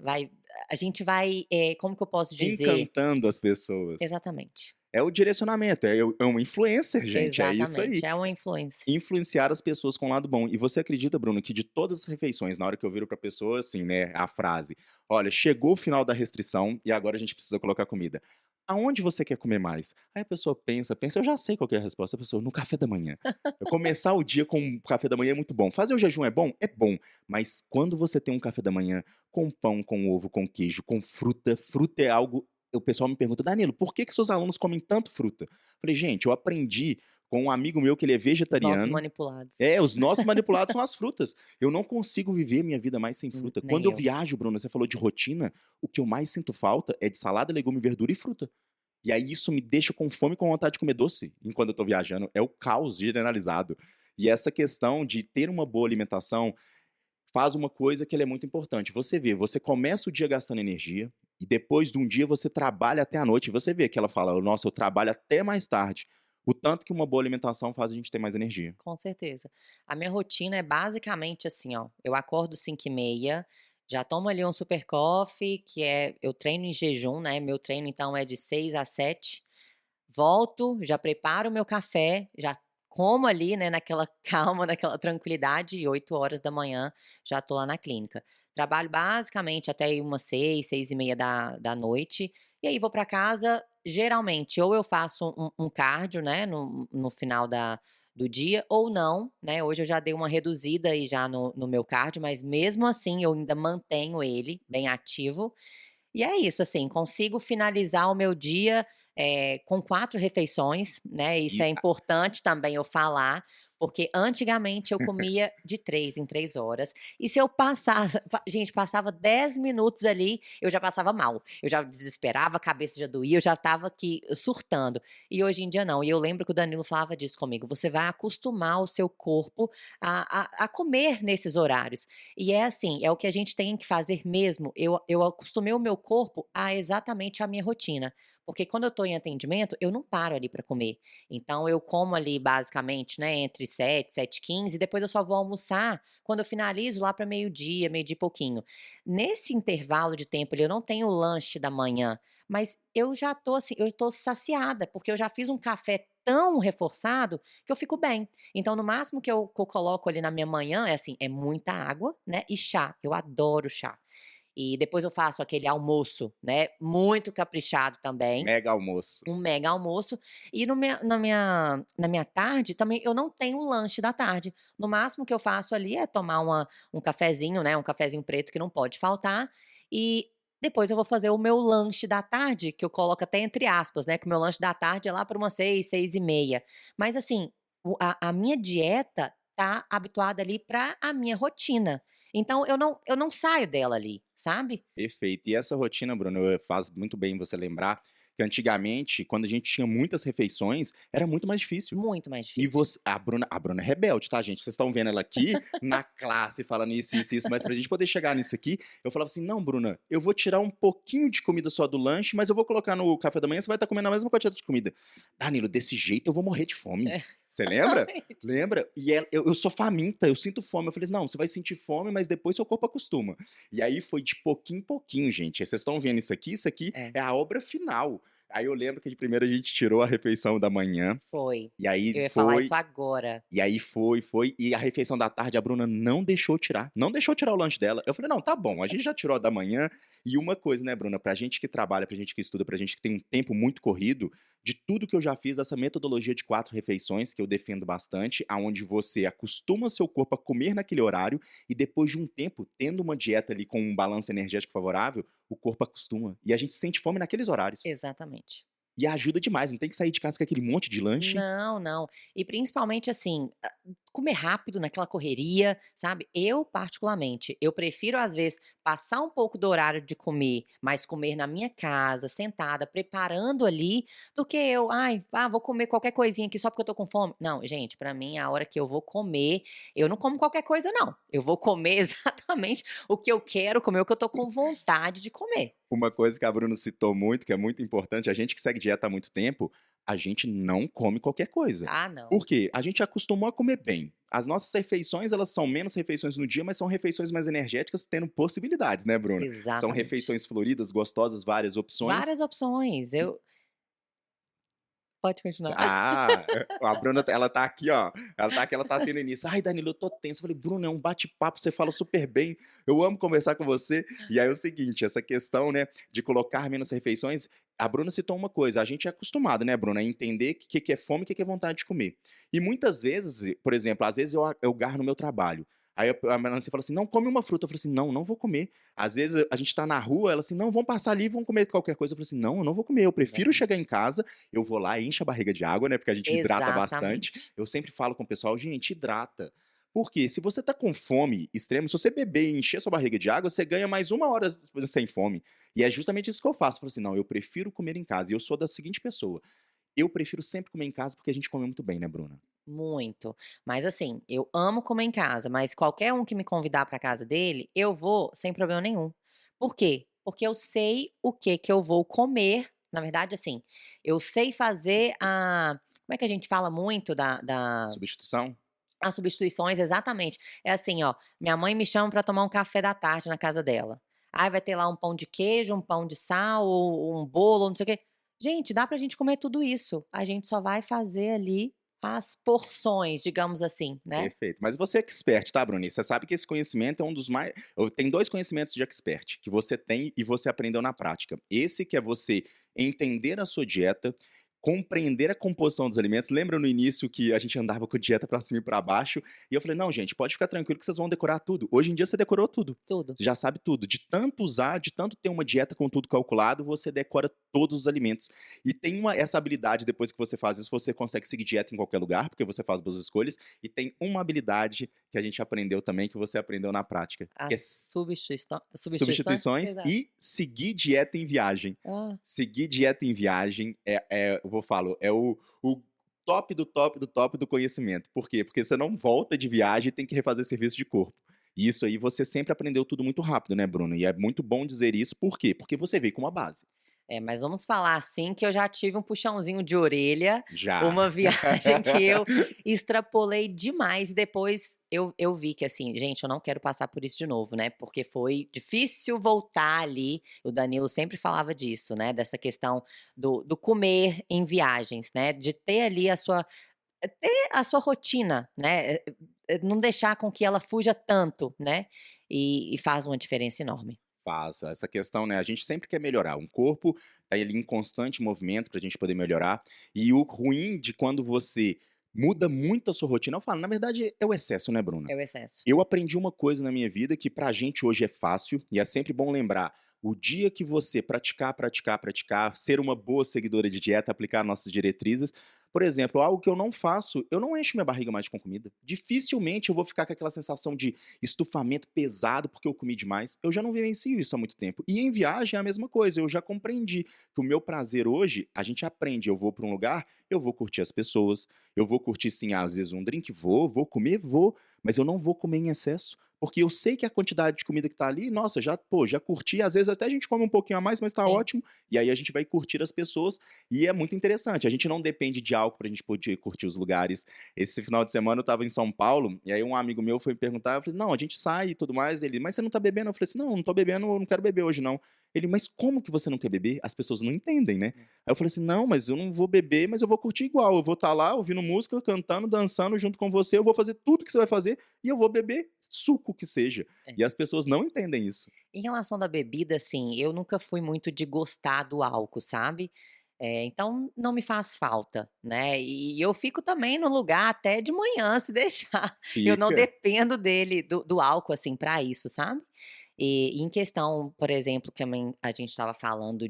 a gente vai, como que eu posso dizer? Encantando as pessoas. Exatamente, É o direcionamento, é um influencer, gente, é isso aí. exatamente, é uma influência. Influenciar as pessoas com o lado bom. E você acredita, Bruno, que de todas as refeições, na hora que eu viro pra pessoa, assim, né, a frase: "Olha, chegou o final da restrição e agora a gente precisa colocar comida. Aonde você quer comer mais?" Aí a pessoa pensa, pensa, eu já sei qual que é a resposta. A pessoa: "No café da manhã." Eu começar o dia com um café da manhã é muito bom. Fazer o jejum é bom? É bom. Mas quando você tem um café da manhã com pão, com ovo, com queijo, com fruta, fruta é algo, o pessoal me pergunta: "Danilo, por que que seus alunos comem tanto fruta?" Falei: "Gente, eu aprendi com um amigo meu que ele é Os nossos vegetariano." manipulados. É, os nossos manipulados são as frutas. Eu não consigo viver minha vida mais sem fruta. Quando Nem eu eu. viajo, Bruna, você falou de rotina, o que eu mais sinto falta é de salada, legume, verdura e fruta. E aí isso me deixa com fome e com vontade de comer doce enquanto eu tô viajando. É o caos generalizado. E essa questão de ter uma boa alimentação faz uma coisa que ela é muito importante. Você vê, você começa o dia gastando energia e depois de um dia você trabalha até a noite. E você vê que ela fala: "Nossa, eu trabalho até mais tarde." O tanto que uma boa alimentação faz a gente ter mais energia. Com certeza. A minha rotina é basicamente assim, ó, eu acordo 5h30, já tomo ali um super coffee, que é eu treino em jejum, né, meu treino então é de 6 às 7. Volto, já preparo o meu café, já como ali, né, naquela calma, naquela tranquilidade, e 8 horas da manhã já tô lá na clínica. Trabalho basicamente até aí umas 6, 6h30 da noite, e aí vou pra casa, geralmente ou eu faço um cardio, né, no final do dia, ou não, né, hoje eu já dei uma reduzida aí já no meu cardio, mas mesmo assim eu ainda mantenho ele bem ativo, e é isso, assim, consigo finalizar o meu dia, com 4 refeições, né, isso E é importante também eu falar, porque antigamente eu comia de 3 em 3 horas, e se eu passava gente, passava 10 minutos ali, eu já passava mal, eu já desesperava, a cabeça já doía, eu já estava aqui surtando. E hoje em dia não, e eu lembro que o Danilo falava disso comigo: "Você vai acostumar o seu corpo a comer nesses horários". E é assim, é o que a gente tem que fazer mesmo. Eu acostumei o meu corpo a exatamente a minha rotina, porque quando eu estou em atendimento, eu não paro ali para comer. Então eu como ali basicamente, né, entre 7, 7h15 e depois eu só vou almoçar quando eu finalizo lá para meio-dia, meio-dia e pouquinho. Nesse intervalo de tempo ali, eu não tenho o lanche da manhã, mas eu já tô assim, eu tô saciada, porque eu já fiz um café tão reforçado que eu fico bem. Então, no máximo que eu coloco ali na minha manhã é assim, é muita água, né, e chá, eu adoro chá. E depois eu faço aquele almoço, né, muito caprichado também, Mega almoço. um mega almoço. E no minha na minha tarde também eu não tenho lanche da tarde. No máximo que eu faço ali é tomar um cafezinho, né, um cafezinho preto que não pode faltar, e depois eu vou fazer o meu lanche da tarde, que eu coloco até entre aspas, né, que o meu lanche da tarde é lá para umas 6, 6:30. Mas assim, a minha dieta tá habituada ali para a minha rotina. Então eu não saio dela ali, sabe? Perfeito. E essa rotina, Bruno, faz muito bem você lembrar que antigamente, quando a gente tinha muitas refeições, era muito mais difícil. Muito mais E difícil. você a Bruna é rebelde, tá, gente? Vocês estão vendo ela aqui na classe falando isso, isso, isso, mas pra gente poder chegar nisso aqui, eu falava assim: "Não, Bruna, eu vou tirar um pouquinho de comida só do lanche, mas eu vou colocar no café da manhã, você vai estar comendo a mesma quantidade de comida". "Danilo, desse jeito eu vou morrer de fome". É, Você lembra? exatamente. Lembra? E eu sou faminta, eu sinto fome. Eu falei: "Não, você vai sentir fome, mas depois seu corpo acostuma". E aí foi de pouquinho em pouquinho, gente. Vocês estão vendo isso aqui É, é a obra final. Aí eu lembro que de primeiro a gente tirou a refeição da manhã, foi. e aí Eu ia falar foi isso agora. e aí foi, e a refeição da tarde a Bruna não deixou tirar, não deixou tirar o lanche dela. Eu falei: "Não, tá bom, a gente já tirou a da manhã". E uma coisa, né, Bruna, pra gente que trabalha, pra gente que estuda, pra gente que tem um tempo muito corrido, de tudo que eu já fiz, essa metodologia de 4 refeições, que eu defendo bastante, aonde você acostuma seu corpo a comer naquele horário e depois de um tempo, tendo uma dieta ali com um balanço energético favorável, o corpo acostuma. E a gente sente fome naqueles horários. Exatamente. E ajuda demais, não tem que sair de casa com aquele monte de lanche. Não, não. E principalmente, assim, comer rápido naquela correria, sabe. Eu, particularmente, eu prefiro, às vezes, passar um pouco do horário de comer, mas comer na minha casa, sentada, preparando ali, do que eu: "Ai, vou comer qualquer coisinha aqui só porque eu tô com fome". Não, gente, pra mim, a hora que eu vou comer, eu não como qualquer coisa não. Eu vou comer exatamente o que eu quero comer, o que eu tô com vontade de comer. Uma coisa que a Bruna citou muito, que é muito importante, a gente que segue dieta há muito tempo, a gente não come qualquer coisa. Ah, não. Por quê? A gente acostumou a comer bem. As nossas refeições, elas são menos refeições no dia, mas são refeições mais energéticas, tendo possibilidades, né, Bruna? São Exatamente. refeições floridas, gostosas, várias opções. Várias opções. E Pode continuar. a Bruna, ela tá aqui, ó. Ela tá aqui, ela tá assim no início. Ai, Danilo, eu tô tenso. Eu falei, Bruno, é um bate-papo, você fala super bem. Eu amo conversar com você. E aí é o seguinte, essa questão, né, de colocar menos refeições, a Bruna citou uma coisa. A gente é acostumado, né, Bruna, a entender o que é fome e o que é vontade de comer. E muitas vezes, por exemplo, às vezes eu garro no meu trabalho. Aí a Nancy fala assim: não, come uma fruta. Eu falei assim: não, não vou comer. Às vezes a gente tá na rua, ela assim: não, vamos passar ali, vamos comer qualquer coisa. Eu falei assim: não, eu não vou comer. Eu prefiro chegar em Exatamente. casa, eu vou lá, encho a barriga de água, né? Porque a gente hidrata bastante. Exatamente. Eu sempre falo com o pessoal, gente, hidrata. Porque se você tá com fome extrema, se você beber e encher sua barriga de água, você ganha mais 1 hora sem fome. E é justamente isso que eu faço. Eu falo assim: não, eu prefiro comer em casa. E eu sou da seguinte pessoa: eu prefiro sempre comer em casa porque a gente come muito bem, né, Bruna? Muito. Mas assim, eu amo comer em casa, mas qualquer um que me convidar pra casa dele, eu vou sem problema nenhum. Por quê? Porque eu sei o que que eu vou comer. Na verdade, assim, eu sei fazer como é que a gente fala muito da Substituição? as substituições, exatamente. É assim, ó, minha mãe me chama pra tomar um café da tarde na casa dela. Aí vai ter lá um pão de queijo, um pão de sal, ou um bolo, não sei o quê. Gente, dá pra gente comer tudo isso. A gente só vai fazer ali as porções, digamos assim, né. Perfeito. Mas você é expert, tá, Bruni? Você sabe que esse conhecimento é um dos mais. Tem dois conhecimentos de expert que você tem e você aprendeu na prática. Esse que é você entender a sua dieta, compreender a composição dos alimentos. Lembra no início que a gente andava com dieta pra cima e pra baixo? E eu falei, não, gente, pode ficar tranquilo que vocês vão decorar tudo. Hoje em dia você decorou tudo. Tudo. Você já sabe tudo. De tanto usar, de tanto ter uma dieta com tudo calculado, você decora todos os alimentos. E tem essa habilidade, depois que você faz isso, você consegue seguir dieta em qualquer lugar, porque você faz boas escolhas. E tem uma habilidade que a gente aprendeu também, que você aprendeu na prática, que As é substituições? substituições Exato. e seguir dieta em viagem. Ah, Seguir dieta em viagem é o top do top do top do conhecimento. Por quê? Porque você não volta de viagem e tem que refazer serviço de corpo. E isso aí você sempre aprendeu tudo muito rápido, né, Bruno? E é muito bom dizer isso, por quê? Porque você veio com uma base. mas vamos falar assim que eu já tive um puxãozinho de orelha, Já. uma viagem que eu extrapolei demais e depois eu vi que assim, gente, eu não quero passar por isso de novo, né, porque foi difícil voltar ali, o Danilo sempre falava disso, né, dessa questão do comer em viagens, né, de ter ali ter a sua rotina, né, não deixar com que ela fuja tanto, né, e faz uma diferença enorme. Faz. Essa questão, né, a gente sempre quer melhorar. Um corpo tá ali em constante movimento pra gente poder melhorar. E o ruim de quando você muda muito a sua rotina, eu falo, na verdade é o excesso, né, Bruna? É o excesso. Eu aprendi uma coisa na minha vida que pra gente hoje é fácil, e é sempre bom lembrar, o dia que você praticar, praticar, praticar, ser uma boa seguidora de dieta, aplicar nossas diretrizes, por exemplo, algo que eu não faço, eu não encho minha barriga mais com comida. Dificilmente eu vou ficar com aquela sensação de estufamento pesado porque eu comi demais. Eu já não vivencio isso há muito tempo. E em viagem é a mesma coisa, eu já compreendi que o meu prazer hoje, a gente aprende, eu vou para um lugar, eu vou curtir as pessoas, eu vou curtir sim, às vezes um drink, vou comer, vou, mas eu não vou comer em excesso, porque eu sei que a quantidade de comida que tá ali, nossa, já, pô, já curti, às vezes até a gente come um pouquinho a mais, mas tá Sim. ótimo, e aí a gente vai curtir as pessoas, e é muito interessante, a gente não depende de álcool pra gente poder curtir os lugares. Esse final de semana eu estava em São Paulo, e aí um amigo meu foi me perguntar, eu falei, não, a gente sai e tudo mais, ele, mas você não tá bebendo? Eu falei assim, não, não tô bebendo, eu não quero beber hoje não. Ele, mas como que você não quer beber? As pessoas não entendem, né? Aí eu falei assim: não, mas eu não vou beber, mas eu vou curtir igual. Eu vou estar lá ouvindo música, cantando, dançando junto com você. Eu vou fazer tudo que você vai fazer e eu vou beber suco que seja. É. E as pessoas não entendem isso. Em relação da bebida, assim, eu nunca fui muito de gostar do álcool, sabe. Então não me faz falta, né. E eu fico também no lugar até de manhã, se deixar. Eu não Fica. dependo dele do álcool, assim, pra isso, sabe. E em questão, por exemplo, que também a gente estava falando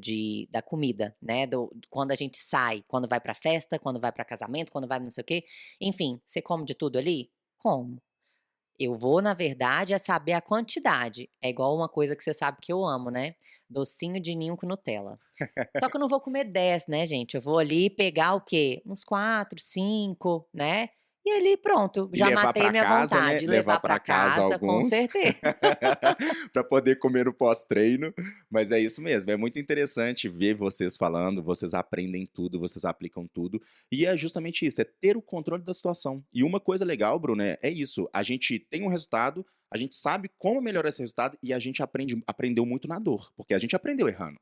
da comida, né, quando a gente sai, quando vai pra festa, quando vai pra casamento, quando vai não sei o quê, enfim, você come de tudo ali? Como. Eu vou, na verdade, é saber a quantidade. É igual uma coisa que você sabe que eu amo, né, docinho de ninho com Nutella. Só que eu não vou comer 10, né, gente, eu vou ali pegar o quê? Uns 4, 5, né, e ali pronto, E já levar matei pra minha casa, né? vontade. Levar Levar pra pra casa casa, com alguns certeza. pra poder comer no pós-treino. Mas é isso mesmo, é muito interessante ver vocês falando, vocês aprendem tudo, vocês aplicam tudo. E é justamente isso, é ter o controle da situação. E uma coisa legal, Bruno, é isso. A gente tem um resultado, a gente sabe como melhorar esse resultado e a gente aprendeu muito na dor, porque a gente aprendeu errando.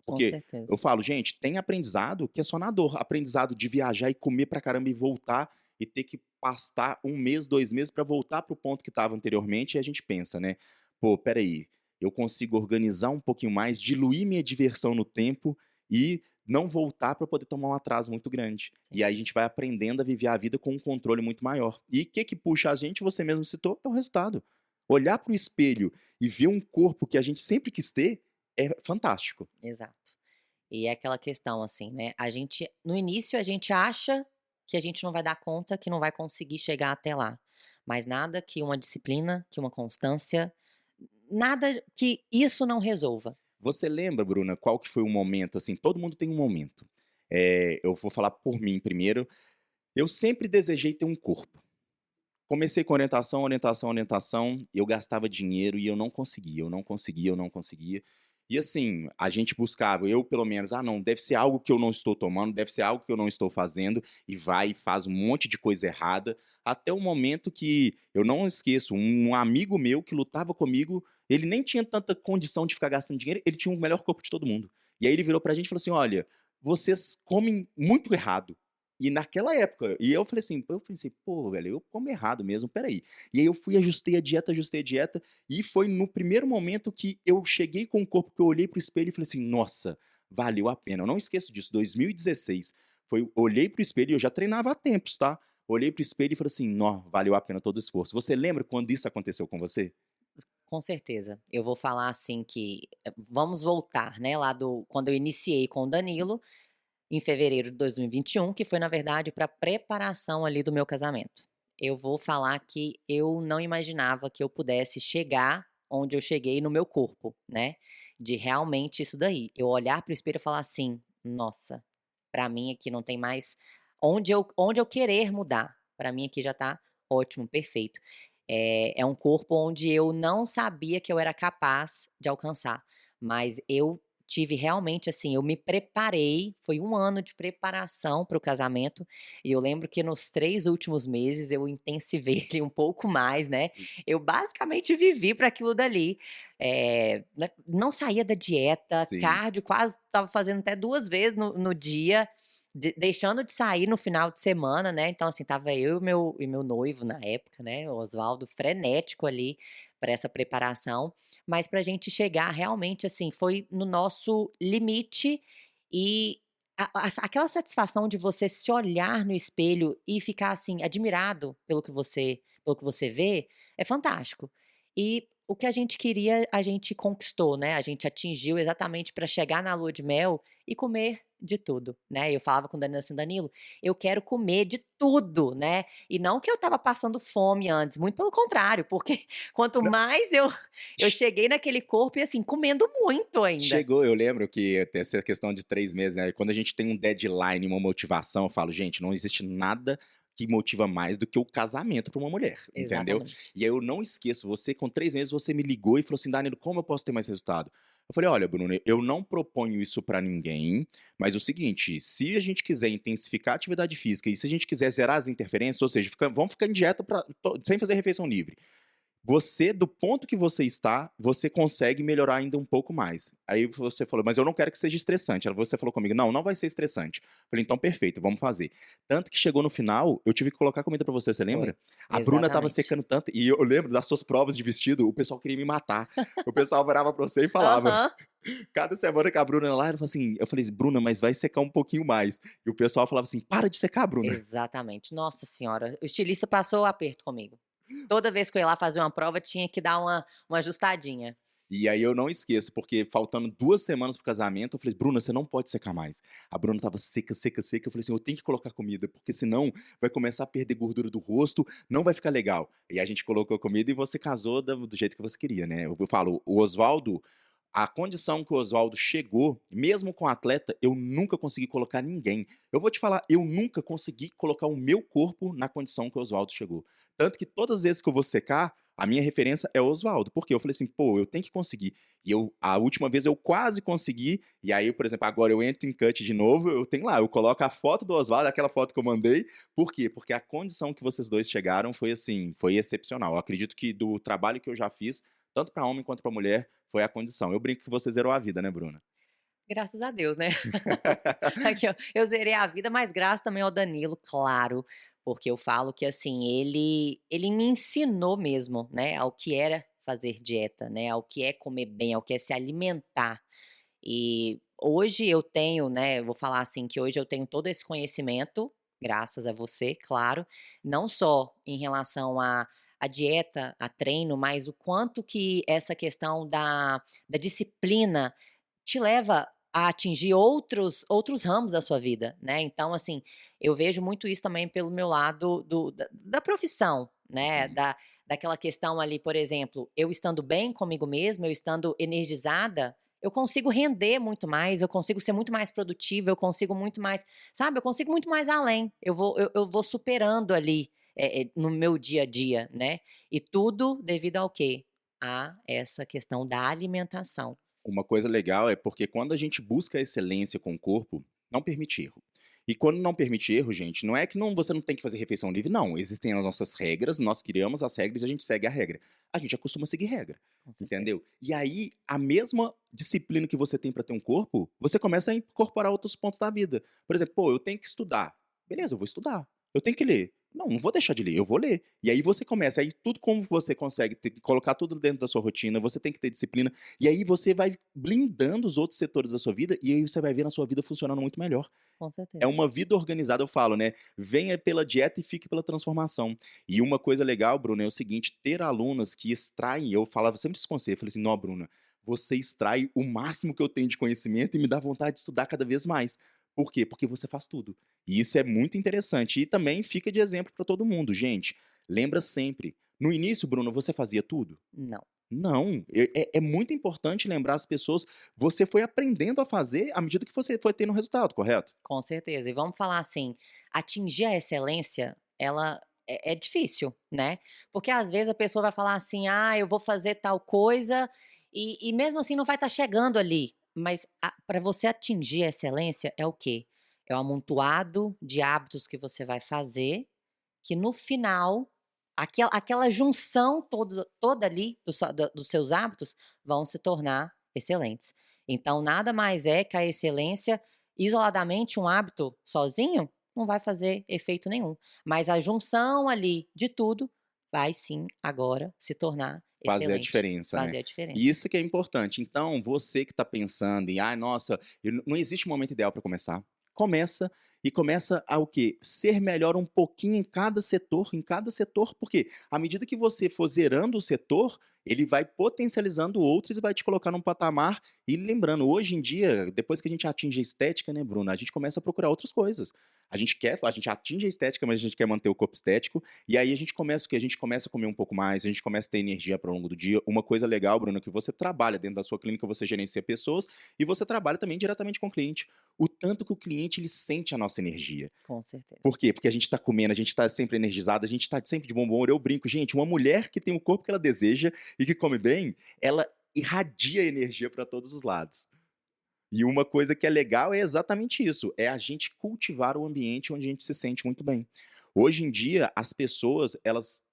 Com Porque certeza. eu falo, gente, tem aprendizado que é só na dor. Aprendizado de viajar e comer pra caramba e voltar e ter que pastar 1 mês, 2 meses pra voltar pro ponto que estava anteriormente. E a gente pensa, né? Pô, peraí, eu consigo organizar um pouquinho mais, diluir minha diversão no tempo e não voltar pra poder tomar um atraso muito grande. Sim. E aí a gente vai aprendendo a viver a vida com um controle muito maior. E o que puxa a gente, você mesmo citou, é o resultado. Olhar pro espelho e ver um corpo que a gente sempre quis ter é fantástico. Exato. E é aquela questão, assim, né, a gente no início a gente acha que a gente não vai dar conta, que não vai conseguir chegar até lá, mas nada que uma disciplina, que uma constância, nada que isso não resolva. Você lembra, Bruna, qual que foi o momento, assim, todo mundo tem um momento. Eu vou falar por mim primeiro. Eu sempre desejei ter um corpo. Comecei com orientação, orientação, orientação, eu gastava dinheiro e eu não conseguia, eu não conseguia, eu não conseguia. E assim, a gente buscava, eu pelo menos, ah não, deve ser algo que eu não estou tomando, deve ser algo que eu não estou fazendo, e vai e faz um monte de coisa errada, até o momento que, eu não esqueço, um amigo meu que lutava comigo, ele nem tinha tanta condição de ficar gastando dinheiro, ele tinha o melhor corpo de todo mundo. E aí ele virou pra gente e falou assim: olha, vocês comem muito errado. E naquela época, e eu pensei: "Pô, velho, eu como errado mesmo, espera aí". E aí eu fui, ajustei a dieta, e foi no primeiro momento que eu cheguei com o corpo que eu olhei para o espelho e falei assim: "Nossa, valeu a pena". Eu não esqueço disso, 2016, foi olhei para o espelho e eu já treinava há tempos, tá. Olhei para o espelho e falei assim: "Nó, valeu a pena todo o esforço". Você lembra quando isso aconteceu com você? Com certeza. Eu vou falar assim que, vamos voltar, né, lá do quando eu iniciei com o Danilo, em fevereiro de 2021, que foi na verdade para preparação ali do meu casamento. Eu vou falar que eu não imaginava que eu pudesse chegar onde eu cheguei no meu corpo, né, de realmente isso daí, eu olhar para o espelho e falar assim: "Nossa, para mim aqui não tem mais onde eu querer mudar, para mim aqui já tá ótimo, perfeito". É um corpo onde eu não sabia que eu era capaz de alcançar, mas eu tive realmente, assim, eu me preparei, foi 1 ano de preparação para o casamento, e eu lembro que nos 3 últimos meses eu intensivei ele um pouco mais, né, eu basicamente vivi para aquilo dali, né, não saía da dieta, Sim. cardio quase estava fazendo até 2 vezes no dia, deixando de sair no final de semana, né, então assim, estava eu e meu noivo na época, né, o Osvaldo, frenético ali, para essa preparação, mas para a gente chegar realmente, assim, foi no nosso limite e aquela satisfação de você se olhar no espelho e ficar, assim, admirado pelo que você vê, é fantástico. E o que a gente queria, a gente conquistou, né, a gente atingiu exatamente para chegar na lua de mel e comer de tudo, né. Eu falava com o Danilo assim: "Danilo, eu quero comer de tudo", né. E não que eu estava passando fome antes, muito pelo contrário, porque quanto Não, mais eu cheguei naquele corpo e, assim, comendo muito ainda. chegou, eu lembro que tem essa questão de 3 meses, né, quando a gente tem um deadline, uma motivação, eu falo: "Gente, não existe nada que motiva mais do que o casamento para uma mulher", entendeu. Exatamente. E aí eu não esqueço, você com 3 meses você me ligou e falou assim: "Danilo, como eu posso ter mais resultado?" Eu falei: "Olha, Bruno, eu não proponho isso para ninguém, mas o seguinte, se a gente quiser intensificar a atividade física e se a gente quiser zerar as interferências, ou seja, vamos ficar em dieta sem fazer refeição livre. Você, do ponto que você está, você consegue melhorar ainda um pouco mais." Aí você falou: "Mas eu não quero que seja estressante." Você falou comigo: "Não, não vai ser estressante." Eu falei: "Então perfeito, vamos fazer." Tanto que chegou no final, eu tive que colocar comida pra você Foi. lembra? A Bruna estava Exatamente. secando tanto e eu lembro das suas provas de vestido, o pessoal queria me matar. O pessoal virava pra você e falava. Aham. Cada semana que a Bruna ia lá, ela falou assim, eu falei: "Bruna, mas vai secar um pouquinho mais." E o pessoal falava assim: "Para de secar, Bruna." Exatamente. Nossa senhora, o estilista passou o aperto comigo. Toda vez que eu ia lá fazer uma prova, tinha que dar uma ajustadinha. E aí eu não esqueço, porque faltando 2 semanas pro casamento, eu falei: "Bruna, você não pode secar mais." A Bruna estava seca, seca, seca, eu falei assim: "Eu tenho que colocar comida, porque senão vai começar a perder gordura do rosto, não vai ficar legal." E a gente colocou comida e você casou do jeito que você queria, né. Eu falo, o Oswaldo, a condição que o Oswaldo chegou, mesmo com atleta, eu nunca consegui colocar ninguém. Eu vou te falar, eu nunca consegui colocar o meu corpo na condição que o Oswaldo chegou. Tanto que todas as vezes que eu vou secar, a minha referência é o Oswaldo, porque eu falei assim: "Pô, eu tenho que conseguir." E a última vez eu quase consegui, e aí, por exemplo, agora eu entro em cut de novo, eu tenho lá, eu coloco a foto do Oswaldo, aquela foto que eu mandei. Por quê? Porque a condição que vocês 2 chegaram foi assim, foi excepcional. Eu acredito que do trabalho que eu já fiz, tanto para homem quanto para mulher, foi a condição. Eu brinco que você zerou a vida, né, Bruna? Graças a Deus, né. Aqui, ó, eu zerei a vida, mas graças também ao Danilo, claro, porque eu falo que, assim, ele me ensinou mesmo, né, ao que era fazer dieta, né, ao que é comer bem, ao que é se alimentar. E hoje eu tenho, né, eu vou falar assim, que hoje eu tenho todo esse conhecimento, graças a você, claro, não só em relação à dieta, a treino, mas o quanto que essa questão da disciplina te leva a atingir outros ramos da sua vida, né. Então, assim, eu vejo muito isso também pelo meu lado da profissão, né, Uhum. daquela questão ali, por exemplo, eu estando bem comigo mesma, eu estando energizada, eu consigo render muito mais, eu consigo ser muito mais produtiva, eu consigo muito mais, sabe, eu consigo muito mais além. Eu vou superando ali, no meu dia a dia, né. E tudo devido ao quê? A essa questão da alimentação. Uma coisa legal é porque quando a gente busca a excelência com o corpo, não permite erro. E quando não permite erro, gente, não é que você não tem que fazer refeição livre, não. Existem as nossas regras, nós criamos as regras e a gente segue a regra. A gente acostuma seguir regra, Com certeza. entendeu? E aí, a mesma disciplina que você tem para ter um corpo, você começa a incorporar outros pontos da vida. Por exemplo, pô, eu tenho que estudar. Beleza, eu vou estudar. Eu tenho que ler. Não, não vou deixar de ler, eu vou ler. E aí você começa, aí tudo como você consegue colocar tudo dentro da sua rotina, você tem que ter disciplina, e aí você vai blindando os outros setores da sua vida, e aí você vai ver a sua vida funcionando muito melhor. Com É certeza. uma vida organizada, eu falo, né, venha pela dieta e fique pela transformação. E uma coisa legal, Bruna, é o seguinte, ter alunas que extraem, eu falava sempre esse conselho, eu falei assim: "Não, Bruna, você extrai o máximo que eu tenho de conhecimento e me dá vontade de estudar cada vez mais." Por quê? Porque você faz tudo. E isso é muito interessante. E também fica de exemplo para todo mundo. Gente, lembra sempre, no início, Bruna, você fazia tudo? Não, Não, é muito importante lembrar as pessoas, você foi aprendendo a fazer à medida que você foi tendo resultado, correto? com certeza. E vamos falar assim, atingir a excelência, ela é difícil, né. Porque às vezes a pessoa vai falar assim: "Ah, eu vou fazer tal coisa", e mesmo assim não vai estar chegando ali. Mas para você atingir a excelência é o quê? É o amontoado de hábitos que você vai fazer, que no final, aquela junção toda ali dos seus hábitos vão se tornar excelentes. Então nada mais é que a excelência, isoladamente, um hábito sozinho, não vai fazer efeito nenhum, mas a junção ali de tudo vai sim agora se tornar fazer a Excelente. diferença, né. Fazer a E diferença. isso que é importante. Então, você que está pensando em: "Ai, nossa, não existe um momento ideal para começar". Começa, e começa a o quê? Ser melhor um pouquinho em cada setor, porque à medida que você for zerando o setor, ele vai potencializando outros e vai te colocar num patamar. E lembrando, hoje em dia, depois que a gente atinge a estética, né, Bruna, a gente começa a procurar outras coisas. A gente atinge a estética, mas a gente quer manter o corpo estético, e aí a gente começa o quê? A gente começa a comer um pouco mais, a gente começa a ter energia para o longo do dia. Uma coisa legal, Bruna, que você trabalha dentro da sua clínica, você gerencia pessoas e você trabalha também diretamente com o cliente. O tanto que o cliente ele sente a nossa energia. Com certeza. Por quê? Porque a gente tá comendo, a gente tá sempre energizado, a gente tá sempre de bom humor. Eu brinco, gente, uma mulher que tem o corpo que ela deseja e que come bem, ela irradia energia para todos os lados. E uma coisa que é legal é exatamente isso, é a gente cultivar o ambiente onde a gente se sente muito bem. Hoje em dia, as pessoas, elas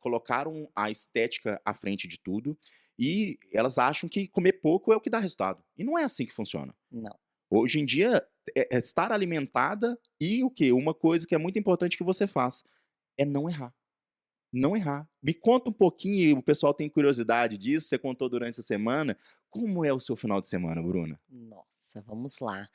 colocaram a estética à frente de tudo, e elas acham que comer pouco é o que dá resultado. E não é assim que funciona. Não. Hoje em dia, é estar alimentada e o quê? Uma coisa que é muito importante que você faz, é não errar. Não errar. Me conta um pouquinho, e o pessoal tem curiosidade disso, você contou durante a semana, como é o seu final de semana, Bruna? Nossa, vamos lá.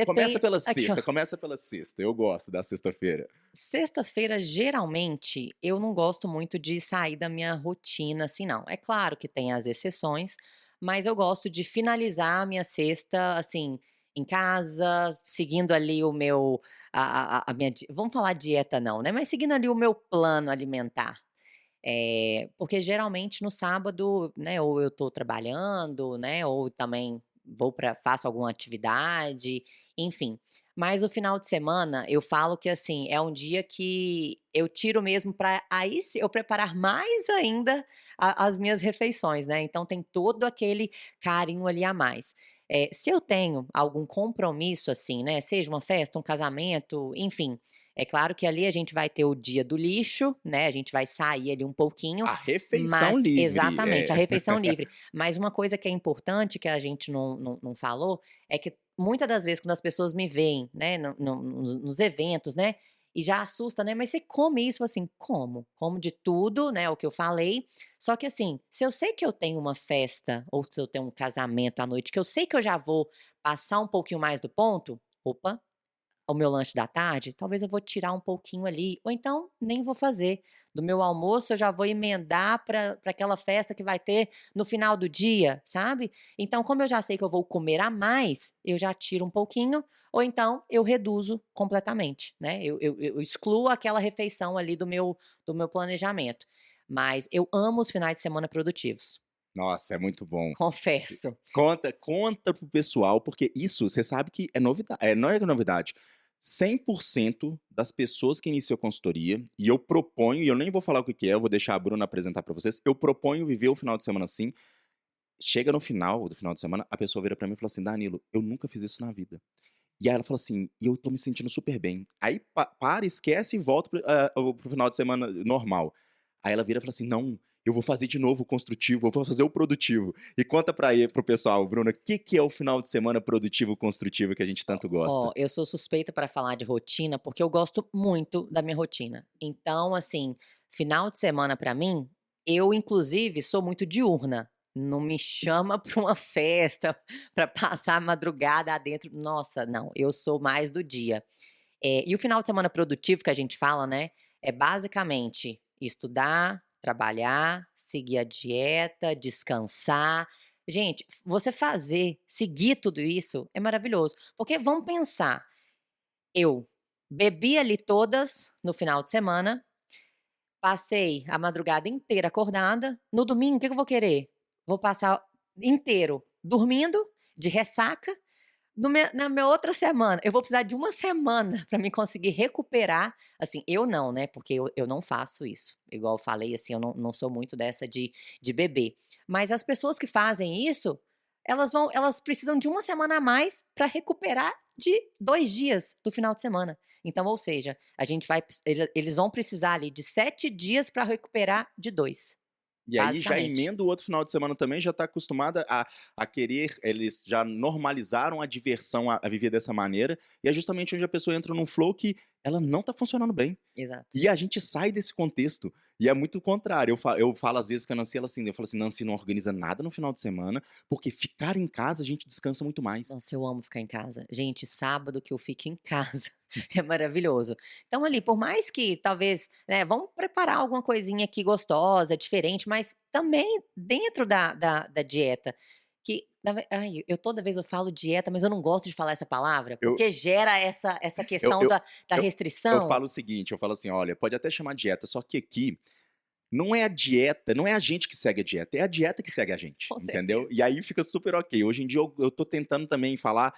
Começa Depende pela aqui, ó. sexta, começa pela sexta, eu gosto da sexta-feira. Sexta-feira, geralmente, eu não gosto muito de sair da minha rotina, assim, não. É claro que tem as exceções, mas eu gosto de finalizar a minha sexta, assim, em casa, seguindo ali o meu a minha di vamos falar dieta não, né, mas seguindo ali o meu plano alimentar. Porque geralmente no sábado, né, ou eu tô trabalhando, né, ou também vou para faço alguma atividade, enfim. Mas o final de semana, eu falo que, assim, é um dia que eu tiro mesmo para aí sim eu preparar mais ainda as minhas refeições, né, então tem todo aquele carinho ali a mais. Se eu tenho algum compromisso, assim, né, seja uma festa, um casamento, enfim, é claro que ali a gente vai ter o dia do lixo, né, a gente vai sair ali um pouquinho, A refeição mas livre, exatamente, a refeição livre. Mas uma coisa que é importante, que a gente não falou, é que muitas das vezes quando as pessoas me veem, né, nos eventos, né, e já assusta, né: "Mas você come isso?" Eu assim: "Como, como de tudo", né, o que eu falei, só que assim, se eu sei que eu tenho uma festa, ou se eu tenho um casamento à noite, que eu sei que eu já vou passar um pouquinho mais do ponto, opa, o meu lanche da tarde, talvez eu vou tirar um pouquinho ali, ou então nem vou fazer. Do meu almoço eu já vou emendar para aquela festa que vai ter no final do dia, sabe. Então como eu já sei que eu vou comer a mais, eu já tiro um pouquinho, ou então eu reduzo completamente, né, eu excluo aquela refeição ali do meu planejamento. Mas eu amo os finais de semana produtivos, Nossa, é muito bom. confesso. Conta pro pessoal, porque isso você sabe que é novidade, não é novidade, 100% das pessoas que iniciam consultoria, e eu proponho, e eu nem vou falar o que que é, eu vou deixar a Bruna apresentar pra vocês, eu proponho viver o final de semana assim, chega no final do final de semana, a pessoa vira pra mim e fala assim: "Danilo, eu nunca fiz isso na vida". E aí ela fala assim: "E eu tô me sentindo super bem". Aí para, esquece e volta para final de semana normal. Aí ela vira e fala assim: "Não, eu vou fazer de novo o construtivo, eu vou fazer o produtivo". E conta para o pessoal, Bruna, o que que é o final de semana produtivo, construtivo que a gente tanto Ó, gosta? eu sou suspeita para falar de rotina, porque eu gosto muito da minha rotina. Então, assim, final de semana para mim, eu inclusive sou muito diurna. Não me chama para uma festa, para passar a madrugada adentro. Nossa, não, eu sou mais do dia. E o final de semana produtivo que a gente fala, né, é basicamente estudar, trabalhar, seguir a dieta, descansar. Gente, você seguir tudo isso é maravilhoso, porque vamos pensar, eu bebi ali todas no final de semana, passei a madrugada inteira acordada, no domingo o que que eu vou querer? Vou passar inteiro dormindo, de ressaca, no me na minha outra semana, eu vou precisar de uma semana para me conseguir recuperar, assim, eu não, né, porque eu não faço isso, igual eu falei, assim, eu não sou muito dessa de beber. Mas as pessoas que fazem isso, elas precisam de uma semana a mais para recuperar de 2 dias do final de semana. Então, ou seja, a gente vai eles vão precisar ali de 7 dias para recuperar de 2, E aí já basicamente. emenda o outro final de semana também, já tá acostumada a querer, eles já normalizaram a diversão, a viver dessa maneira, e é justamente onde a pessoa entra num flow que ela não tá funcionando bem. Exato. E a gente sai desse contexto. E é muito o contrário, eu falo às vezes que a Nancy, ela assim, eu falo assim: "Nancy não organiza nada no final de semana, porque ficar em casa a gente descansa muito mais". Nossa, eu amo ficar em casa. Gente, sábado que eu fico em casa é maravilhoso. Então ali, por mais que talvez, né, vamos preparar alguma coisinha aqui gostosa, diferente, mas também dentro da dieta, que na ve ai, eu toda vez eu falo dieta, mas eu não gosto de falar essa palavra, Eu porque gera essa eu questão eu da eu eu restrição. falo o seguinte, eu falo assim: "Olha, pode até chamar dieta, só que aqui não é a dieta, não é a gente que segue a dieta, é a dieta que segue a gente", Com entendeu? certeza. E aí fica super ok. Hoje em dia eu tô tentando também falar,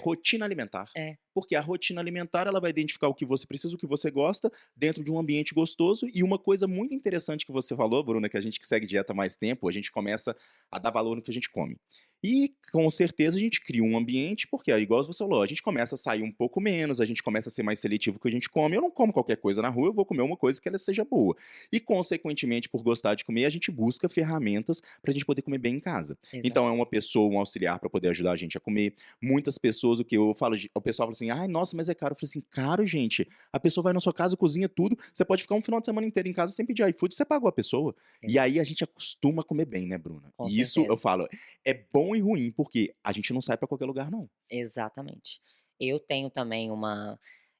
rotina alimentar. É, Porque a rotina alimentar, ela vai identificar o que você precisa, o que você gosta, dentro de um ambiente gostoso. E uma coisa muito interessante que você falou, Bruna, que a gente que segue dieta há mais tempo, a gente começa a dar valor no que a gente come. E com certeza a gente cria um ambiente, porque é igual você falou, a gente começa a sair um pouco menos, a gente começa a ser mais seletivo com o que a gente come. Eu não como qualquer coisa na rua, eu vou comer uma coisa que ela seja boa. E, consequentemente, por gostar de comer, a gente busca ferramentas para a gente poder comer bem em casa. Então, é exato. uma pessoa, um auxiliar para poder ajudar a gente a comer. Muitas pessoas, o que eu falo, o pessoal fala assim: ai, nossa, mas é caro. Eu falei assim: caro, gente. A pessoa vai na sua casa, cozinha tudo. Você pode ficar um final de semana inteiro em casa sem pedir iFood, você pagou a pessoa. E Exato, aí a gente acostuma a comer bem, né, Bruna? com E isso eu certeza. falo, é bom e ruim, porque a gente não sai para qualquer lugar, não. Exatamente. Eu tenho também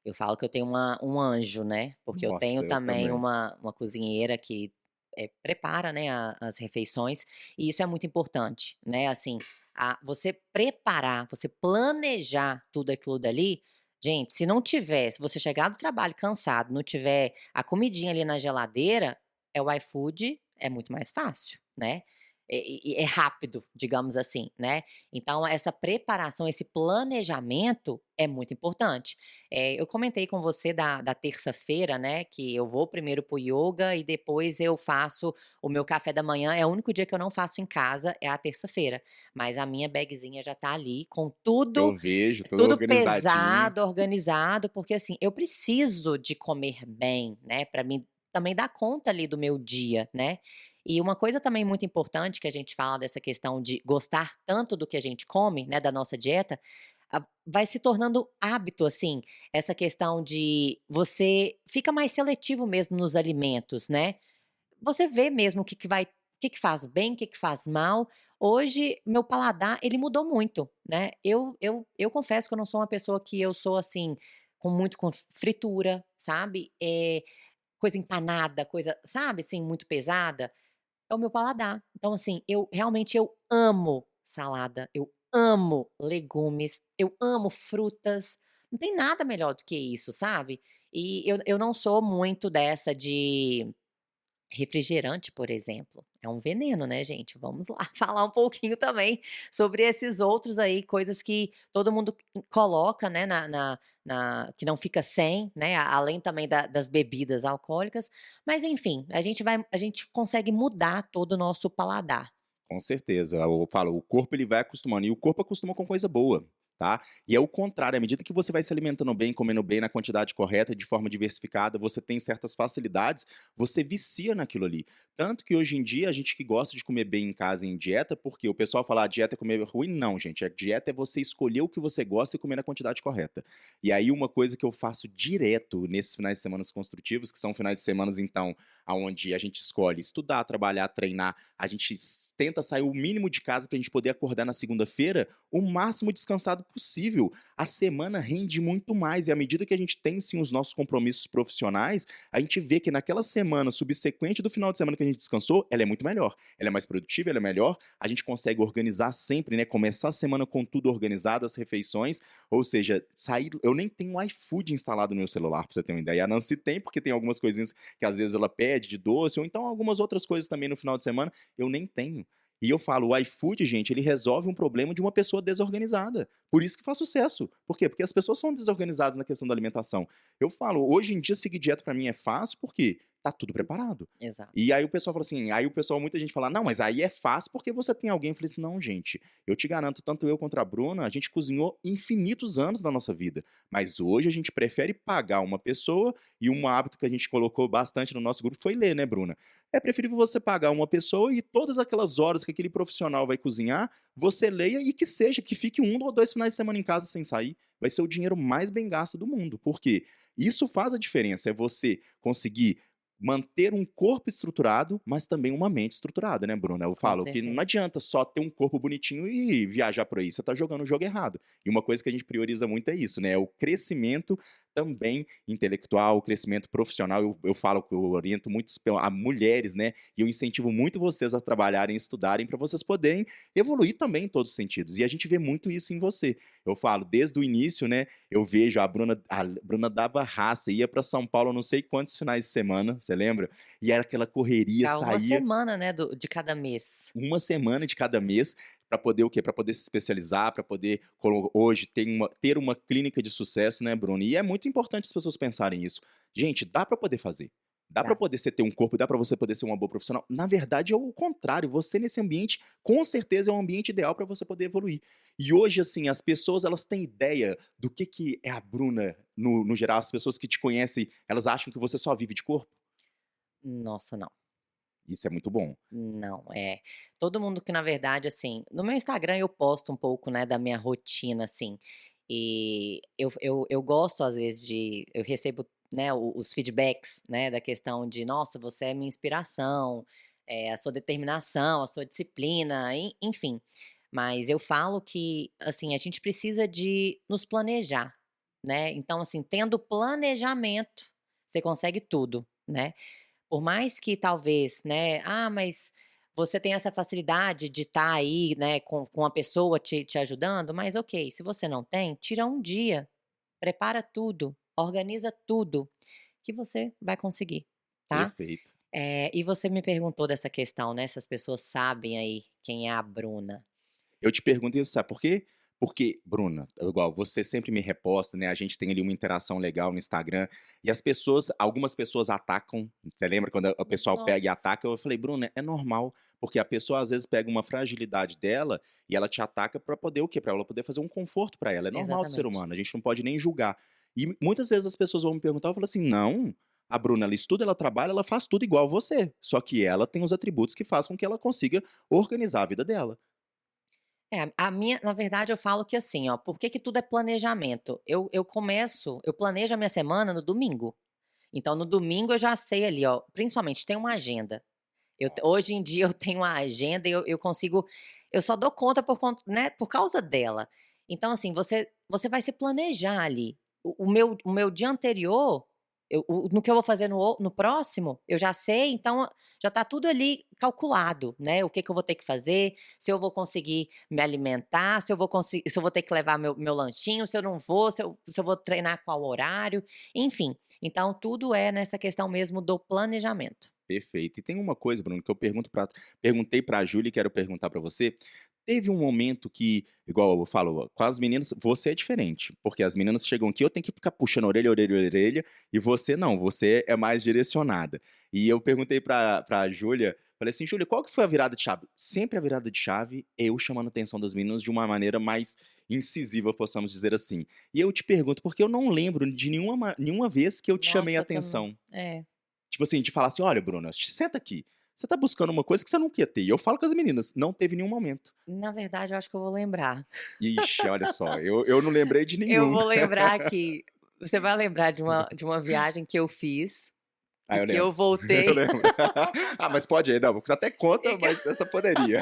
eu falo que eu tenho um anjo, né, porque eu tenho Nossa, eu também também. uma cozinheira que, prepara, né, as refeições, e isso é muito importante, né, assim, você preparar, você planejar tudo aquilo dali, gente, se você chegar do trabalho cansado, não tiver a comidinha ali na geladeira, é o iFood, é muito mais fácil, né, é rápido, digamos assim, né. Então essa preparação, esse planejamento é muito importante. Eu comentei com você da terça-feira, né, que eu vou primeiro para o ioga e depois eu faço o meu café da manhã, é o único dia que eu não faço em casa, é a terça-feira, mas a minha bagzinha já tá ali com tudo Eu vejo, tudo tudo organizadinho. pesado, organizado, porque assim, eu preciso de comer bem, né, para mim também dar conta ali do meu dia, né. E uma coisa também muito importante que a gente fala dessa questão de gostar tanto do que a gente come, né, da nossa dieta, vai se tornando hábito, assim, essa questão de você fica mais seletivo mesmo nos alimentos, né. Você vê mesmo o que que faz bem, o que que faz mal. Hoje, meu paladar, ele mudou muito, né. Eu confesso que eu não sou uma pessoa que eu sou, assim, com fritura, sabe, coisa empanada, coisa, sabe, assim, muito pesada. É o meu paladar. Então, assim, eu amo salada, eu amo legumes, eu amo frutas, não tem nada melhor do que isso, sabe. E eu não sou muito dessa de refrigerante, por exemplo, é um veneno, né, gente. Vamos lá falar um pouquinho também sobre esses outros aí, coisas que todo mundo coloca, né, na que não fica sem, né, além também das bebidas alcoólicas, mas enfim, a gente consegue mudar todo o nosso paladar. Com certeza. Eu falo, o corpo ele vai acostumando, e o corpo acostuma com coisa boa, tá. E é o contrário, à medida que você vai se alimentando bem, comendo bem, na quantidade correta, de forma diversificada, você tem certas facilidades, você vicia naquilo ali. Tanto que hoje em dia a gente que gosta de comer bem em casa em dieta, porque o pessoal fala: "A dieta é comer ruim", não gente, a dieta é você escolher o que você gosta e comer na quantidade correta. E aí uma coisa que eu faço direto nesses finais de semanas construtivos, que são finais de semanas então, aonde a gente escolhe estudar, trabalhar, treinar, a gente tenta sair o mínimo de casa para a gente poder acordar na segunda-feira o máximo descansado possível. A semana rende muito mais e à medida que a gente tem sim os nossos compromissos profissionais, a gente vê que naquela semana subsequente do final de semana que a gente descansou, ela é muito melhor. Ela é mais produtiva, ela é melhor, a gente consegue organizar sempre, né? Começar a semana com tudo organizado, as refeições, ou seja, sair. Eu nem tenho o iFood instalado no meu celular, pra você ter uma ideia. A Nancy tem, porque tem algumas coisinhas que às vezes ela pede de doce, ou então algumas outras coisas também no final de semana, eu nem tenho. E eu falo, o iFood, gente, ele resolve um problema de uma pessoa desorganizada. Por isso que faz sucesso. Por quê? Porque as pessoas são desorganizadas na questão da alimentação. Eu falo, hoje em dia seguir dieta pra mim é fácil, porque tá tudo preparado. Exato. E aí o pessoal fala assim, aí o pessoal, muita gente fala, não, mas aí é fácil porque você tem alguém. Eu falei assim, não, gente, eu te garanto, tanto eu quanto a Bruna, a gente cozinhou infinitos anos da nossa vida. Mas hoje a gente prefere pagar uma pessoa, e um hábito que a gente colocou bastante no nosso grupo foi ler, né, Bruna? É preferível você pagar uma pessoa e todas aquelas horas que aquele profissional vai cozinhar, você leia e que seja, que fique um ou 2 finais de semana em casa sem sair, vai ser o dinheiro mais bem gasto do mundo. Por quê? Isso faz a diferença, é você conseguir manter um corpo estruturado, mas também uma mente estruturada, né, Bruna? Eu Com falo que não certeza. adianta só ter um corpo bonitinho e viajar por aí, você tá jogando o jogo errado. E uma coisa que a gente prioriza muito é isso, né, o crescimento também intelectual, o crescimento profissional. Eu falo que eu oriento muito a mulheres, né, e eu incentivo muito vocês a trabalharem e estudarem para vocês poderem evoluir também em todos os sentidos. E a gente vê muito isso em você. Eu falo, desde o início, né, eu vejo a Bruna dava raça, ia para São Paulo não sei quantos finais de semana, você lembra? E era aquela correria, Ficava uma saía semana, né, de cada mês. uma semana de cada mês para poder o quê? Para poder se especializar, para poder hoje ter uma clínica de sucesso, né, Bruno? E é muito importante as pessoas pensarem isso. Gente, dá para poder fazer. Dá para Dá. poder você ter um corpo, dá para você poder ser uma boa profissional. Na verdade, é o contrário. Você nesse ambiente, com certeza, é um ambiente ideal para você poder evoluir. E hoje, assim, as pessoas elas têm ideia do que é a Bruna no geral. As pessoas que te conhecem, elas acham que você só vive de corpo. Nossa, não. Isso é muito bom. Não, é. Todo mundo que na verdade, assim, no meu Instagram eu posto um pouco, né, da minha rotina, assim, e eu gosto às vezes eu recebo, né, os feedbacks, né, da questão de: "Nossa, você é minha inspiração, a sua determinação, a sua disciplina", enfim. Mas eu falo que, assim, a gente precisa de nos planejar, né, então, assim, tendo planejamento, você consegue tudo, né. Por mais que talvez, né, mas você tem essa facilidade de estar aí, né, com a pessoa te ajudando, mas ok, se você não tem, tira um dia, prepara tudo, organiza tudo, que você vai conseguir, tá. Perfeito. E você me perguntou dessa questão, né, se as pessoas sabem aí quem é a Bruna. Eu te pergunto isso, sabe por quê? Porque, Bruna, igual você sempre me reposta, né? A gente tem ali uma interação legal no Instagram e algumas pessoas atacam. Você lembra quando o pessoal pega e Nossa, ataca? Eu falei, Bruna, é normal, porque a pessoa às vezes pega uma fragilidade dela e ela te ataca pra poder o quê? Pra ela poder fazer um conforto pra ela. É normal do ser exatamente. humano, a gente não pode nem julgar. E muitas vezes as pessoas vão me perguntar, eu falo assim, não. A Bruna, ela estuda, ela trabalha, ela faz tudo igual você. Só que ela tem os atributos que fazem com que ela consiga organizar a vida dela. A minha na verdade eu falo que assim, ó, por que que tudo é planejamento? Eu planejo a minha semana no domingo. Então no domingo eu já sei ali, ó, principalmente tem uma agenda. Nossa. Hoje em dia eu tenho uma agenda e eu consigo eu só dou conta por conta, né, por causa dela. Então assim, você vai se planejar ali. O meu dia anterior, no que eu vou fazer no próximo, eu já sei, então já tá tudo ali calculado, né, o que que eu vou ter que fazer, se eu vou conseguir me alimentar, se eu vou ter que levar meu lanchinho, se eu não vou, se eu vou treinar qual horário, enfim. Então tudo é nessa questão mesmo do planejamento. Perfeito. E tem uma coisa, Bruno, que perguntei pra Júlia e quero perguntar pra você. Teve um momento que, igual eu falo, com as meninas, você é diferente, porque as meninas chegam aqui, eu tenho que ficar puxando orelha, orelha, orelha, e você não, você é mais direcionada. E eu perguntei pra Júlia, falei assim, Júlia, qual que foi a virada de chave? Sempre a virada de chave é eu chamando a atenção das meninas de uma maneira mais incisiva, possamos dizer assim. E eu te pergunto, porque eu não lembro de nenhuma vez que eu te chamei a Nossa, eu também. atenção. É. Tipo assim, de falar assim: "Olha, Bruna, senta aqui. Você tá buscando uma coisa que você não quer ter". E eu falo com as meninas, não teve nenhum momento. Na verdade, eu acho que eu vou lembrar. Ixi, olha só, eu não lembrei de Eu nenhum. vou lembrar que você vai lembrar de uma viagem que eu fiz Ah, e eu que eu lembro. Eu voltei lembro. Ah, mas pode aí, não, você até e conta, que mas essa poderia.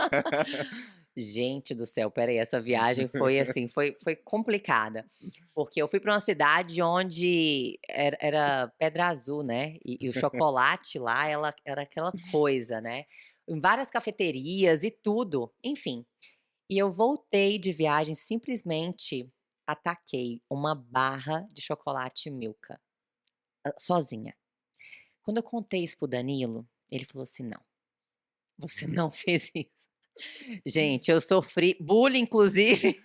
Gente do céu, espera aí, essa viagem foi assim, foi complicada, porque eu fui para uma cidade onde era Pedra Azul, né, e o chocolate lá ela era aquela coisa, né, em várias cafeterias e tudo, enfim. E eu voltei de viagem, simplesmente ataquei uma barra de chocolate Milka, sozinha. Quando eu contei isso para o Danilo, ele falou assim: "Não, você não fez isso". Gente, eu sofri bullying inclusive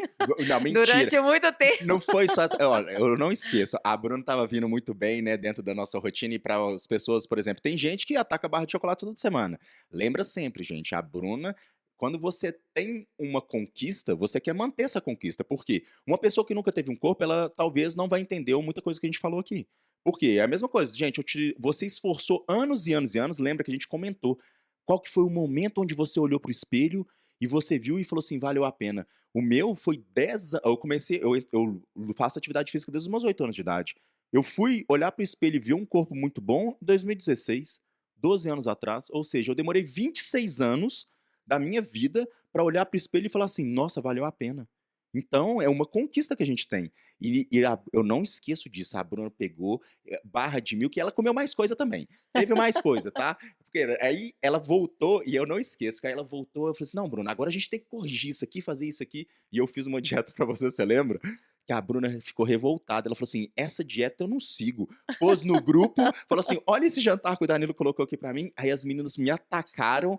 Não, mentira. durante muito tempo. Não foi só essa olha, eu não esqueço, a Bruna estava vindo muito bem, né, dentro da nossa rotina e para as pessoas, por exemplo, tem gente que ataca a barra de chocolate toda semana. Lembra sempre, gente, a Bruna, quando você tem uma conquista, você quer manter essa conquista, por quê? Uma pessoa que nunca teve um corpo, ela talvez não vai entender muita coisa que a gente falou aqui. Por quê? É a mesma coisa, gente, você esforçou anos e anos e anos, lembra que a gente comentou, qual que foi o momento onde você olhou para o espelho e você viu e falou assim: "Valeu a pena". O meu foi 10 a eu comecei eu faço atividade física desde os meus 8 anos de idade. Eu fui olhar pro espelho e ver um corpo muito bom em 2016, 12 anos atrás, ou seja, eu demorei 26 anos da minha vida para olhar pro espelho e falar assim: "Nossa, valeu a pena". Então é uma conquista que a gente tem. Eu não esqueço disso, a Bruna pegou, barra de 1000 que ela comeu mais coisa também. Teve mais coisa, tá. Porque aí ela voltou e eu não esqueço, que aí ela voltou, eu falei assim: "Não, Bruna, agora a gente tem que corrigir isso aqui, fazer isso aqui", e eu fiz uma dieta pra você lembra? Que a Bruna ficou revoltada, ela falou assim: "Essa dieta eu não sigo". Pôs no grupo, falou assim: "Olha esse jantar que o Danilo colocou aqui pra mim". Aí as meninas me atacaram.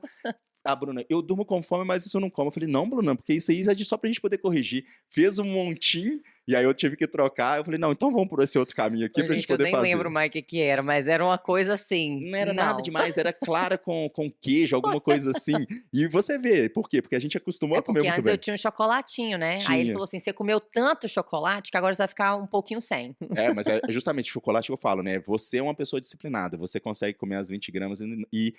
A Bruna: "Eu durmo com fome, mas isso eu não como". Eu falei: "Não, Bruna, porque isso aí é só pra gente poder corrigir". Fez um montinho, e aí eu tive que trocar, eu falei: "Não, então vamos por esse outro caminho aqui Ô, pra gente gente, eu poder nem fazer". lembro mais o que que era, mas era uma coisa assim, Não era nada não. demais, era clara com queijo, alguma coisa assim. E você vê, por quê? Porque a gente acostumou É a comer porque muito antes eu bem. tinha um chocolatinho, né, aí ele Tinha. falou assim: "Você comeu tanto chocolate que agora você vai ficar um pouquinho sem". É, mas é justamente o chocolate que eu falo, né, você é uma pessoa disciplinada, você consegue comer as 20 gramas e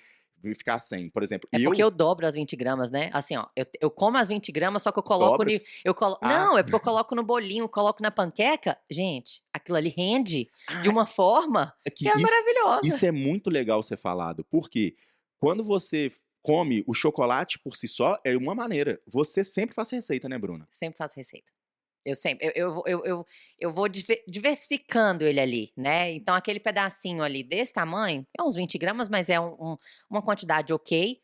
ficar sem. Por exemplo, É porque eu eu dobro as 20 gramas, né, assim ó, eu como as 20 gramas, só que eu coloco dobra ni eu colo ah, não, é porque eu coloco no bolinho, coloco na panqueca, gente, aquilo ali rende de ah, uma forma é que que é isso maravilhosa. é muito legal ser falado, porque quando você come o chocolate por si só, é uma maneira, você sempre faz receita, né, Bruna? Sempre faço receita. Eu sempre eu vou diversificando ele ali, né, então aquele pedacinho ali desse tamanho, é uns 20 gramas, mas é uma quantidade ok,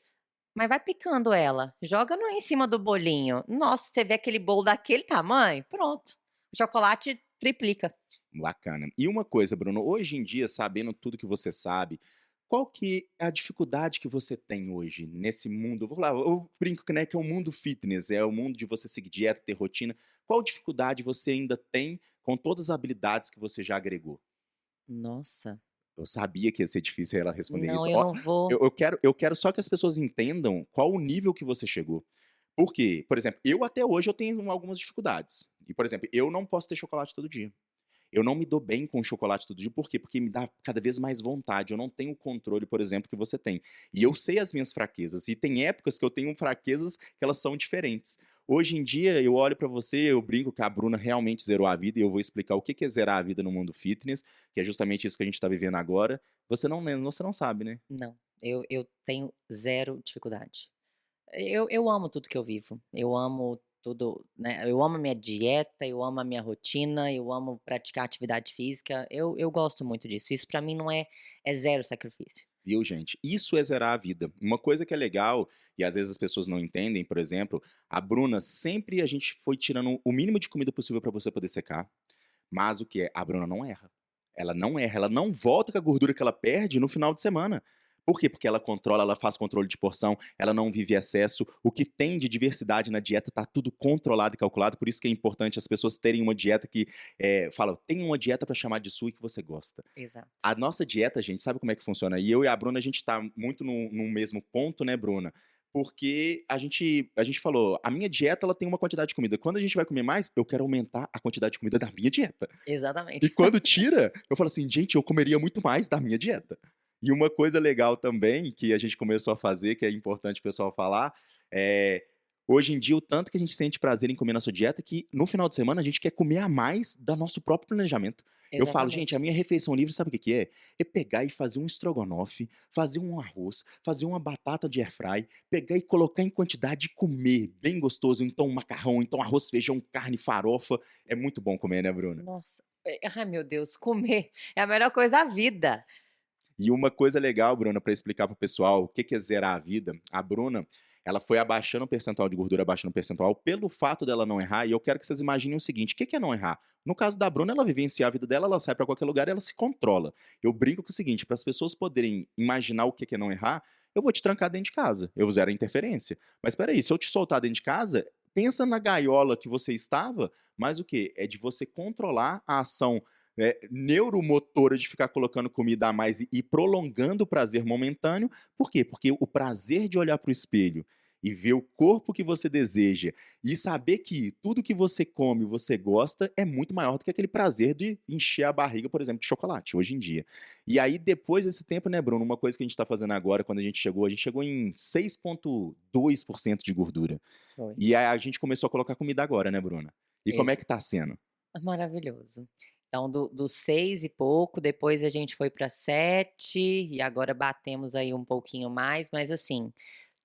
mas vai picando ela, joga no em cima do bolinho. Nossa, você vê aquele bolo daquele tamanho, pronto, o chocolate triplica. Bacana. E uma coisa, Bruno, hoje em dia, sabendo tudo que você sabe, qual que é a dificuldade que você tem hoje nesse mundo? Vou lá, eu brinco que, né, que é o mundo fitness, é o mundo de você seguir dieta, ter rotina. Qual dificuldade você ainda tem com todas as habilidades que você já agregou? Nossa, Eu sabia que ia ser difícil ela responder não, isso. eu Ó, não vou eu quero só que as pessoas entendam qual o nível que você chegou. Por quê? Por exemplo, eu até hoje eu tenho algumas dificuldades. E, por exemplo, eu não posso ter chocolate todo dia. Eu não me dou bem com chocolate todo dia, por quê? Porque me dá cada vez mais vontade, eu não tenho o controle, por exemplo, que você tem. E eu sei as minhas fraquezas, e tem épocas que eu tenho fraquezas que elas são diferentes. Hoje em dia, eu olho pra você, eu brinco que a Bruna realmente zerou a vida, e eu vou explicar o que que é zerar a vida no mundo fitness, que é justamente isso que a gente tá vivendo agora. Você não sabe, né? não, eu tenho zero dificuldade. Eu amo tudo que eu vivo, eu amo tudo, né, eu amo a minha dieta, eu amo a minha rotina, eu amo praticar atividade física, eu gosto muito disso, isso pra mim não é zero sacrifício. Viu, gente? Isso é zerar a vida. Uma coisa que é legal, e às vezes as pessoas não entendem, por exemplo, a Bruna sempre a gente foi tirando o mínimo de comida possível pra você poder secar. Mas o que é? A Bruna não erra. Ela não erra, ela não volta com a gordura que ela perde no final de semana. Por quê? Porque ela controla, ela faz controle de porção, ela não vive excesso. O que tem de diversidade na dieta tá tudo controlado e calculado. Por isso que é importante as pessoas terem uma dieta que fala, tem uma dieta para chamar de sua e que você gosta. Exato. A nossa dieta, gente, sabe como é que funciona? E eu e a Bruna, a gente tá muito no mesmo ponto, né, Bruna? Porque a gente falou, a minha dieta ela tem uma quantidade de comida. Quando a gente vai comer mais, eu quero aumentar a quantidade de comida da minha dieta. E Exatamente. quando tira, eu falo assim: "Gente, eu comeria muito mais da minha dieta". E uma coisa legal também, que a gente começou a fazer, que é importante o pessoal falar, é hoje em dia o tanto que a gente sente prazer em comer nossa dieta, que no final de semana a gente quer comer a mais do nosso próprio planejamento. Eu falo: "Gente, a Exatamente. minha refeição livre sabe o que que é? É pegar e fazer um estrogonofe, fazer um arroz, fazer uma batata de airfry, pegar e colocar em quantidade e comer bem gostoso, então um macarrão, então arroz, feijão, carne, farofa". É muito bom comer, né, Bruna? Nossa, ai meu Deus, comer é a melhor coisa da vida. E uma coisa legal, Bruna, para explicar para o pessoal o que que é zerar a vida, a Bruna, ela foi abaixando o percentual de gordura, abaixando o percentual, pelo fato dela não errar, e eu quero que vocês imaginem o seguinte: o que que é não errar? No caso da Bruna, ela vivencia a vida dela, ela sai para qualquer lugar e ela se controla. Eu brinco com o seguinte: para as pessoas poderem imaginar o que que é não errar, eu vou te trancar dentro de casa, eu zero a interferência. Mas espera aí, se eu te soltar dentro de casa, pensa na gaiola que você estava, mas o quê? É de você controlar a ação neuromotora de ficar colocando comida a mais e prolongando o prazer momentâneo. Por quê? Porque o prazer de olhar para o espelho e ver o corpo que você deseja e saber que tudo que você come você gosta é muito maior do que aquele prazer de encher a barriga, por exemplo, de chocolate, hoje em dia. E aí, depois desse tempo, né, Bruno, uma coisa que a gente está fazendo agora, quando a gente chegou em 6,2% de gordura. Foi. E aí a gente começou a colocar comida agora, né, Bruna? E como é Exa que tá sendo? maravilhoso. Então dos 6 e pouco, depois a gente foi para 7 e agora batemos aí um pouquinho mais, mas assim,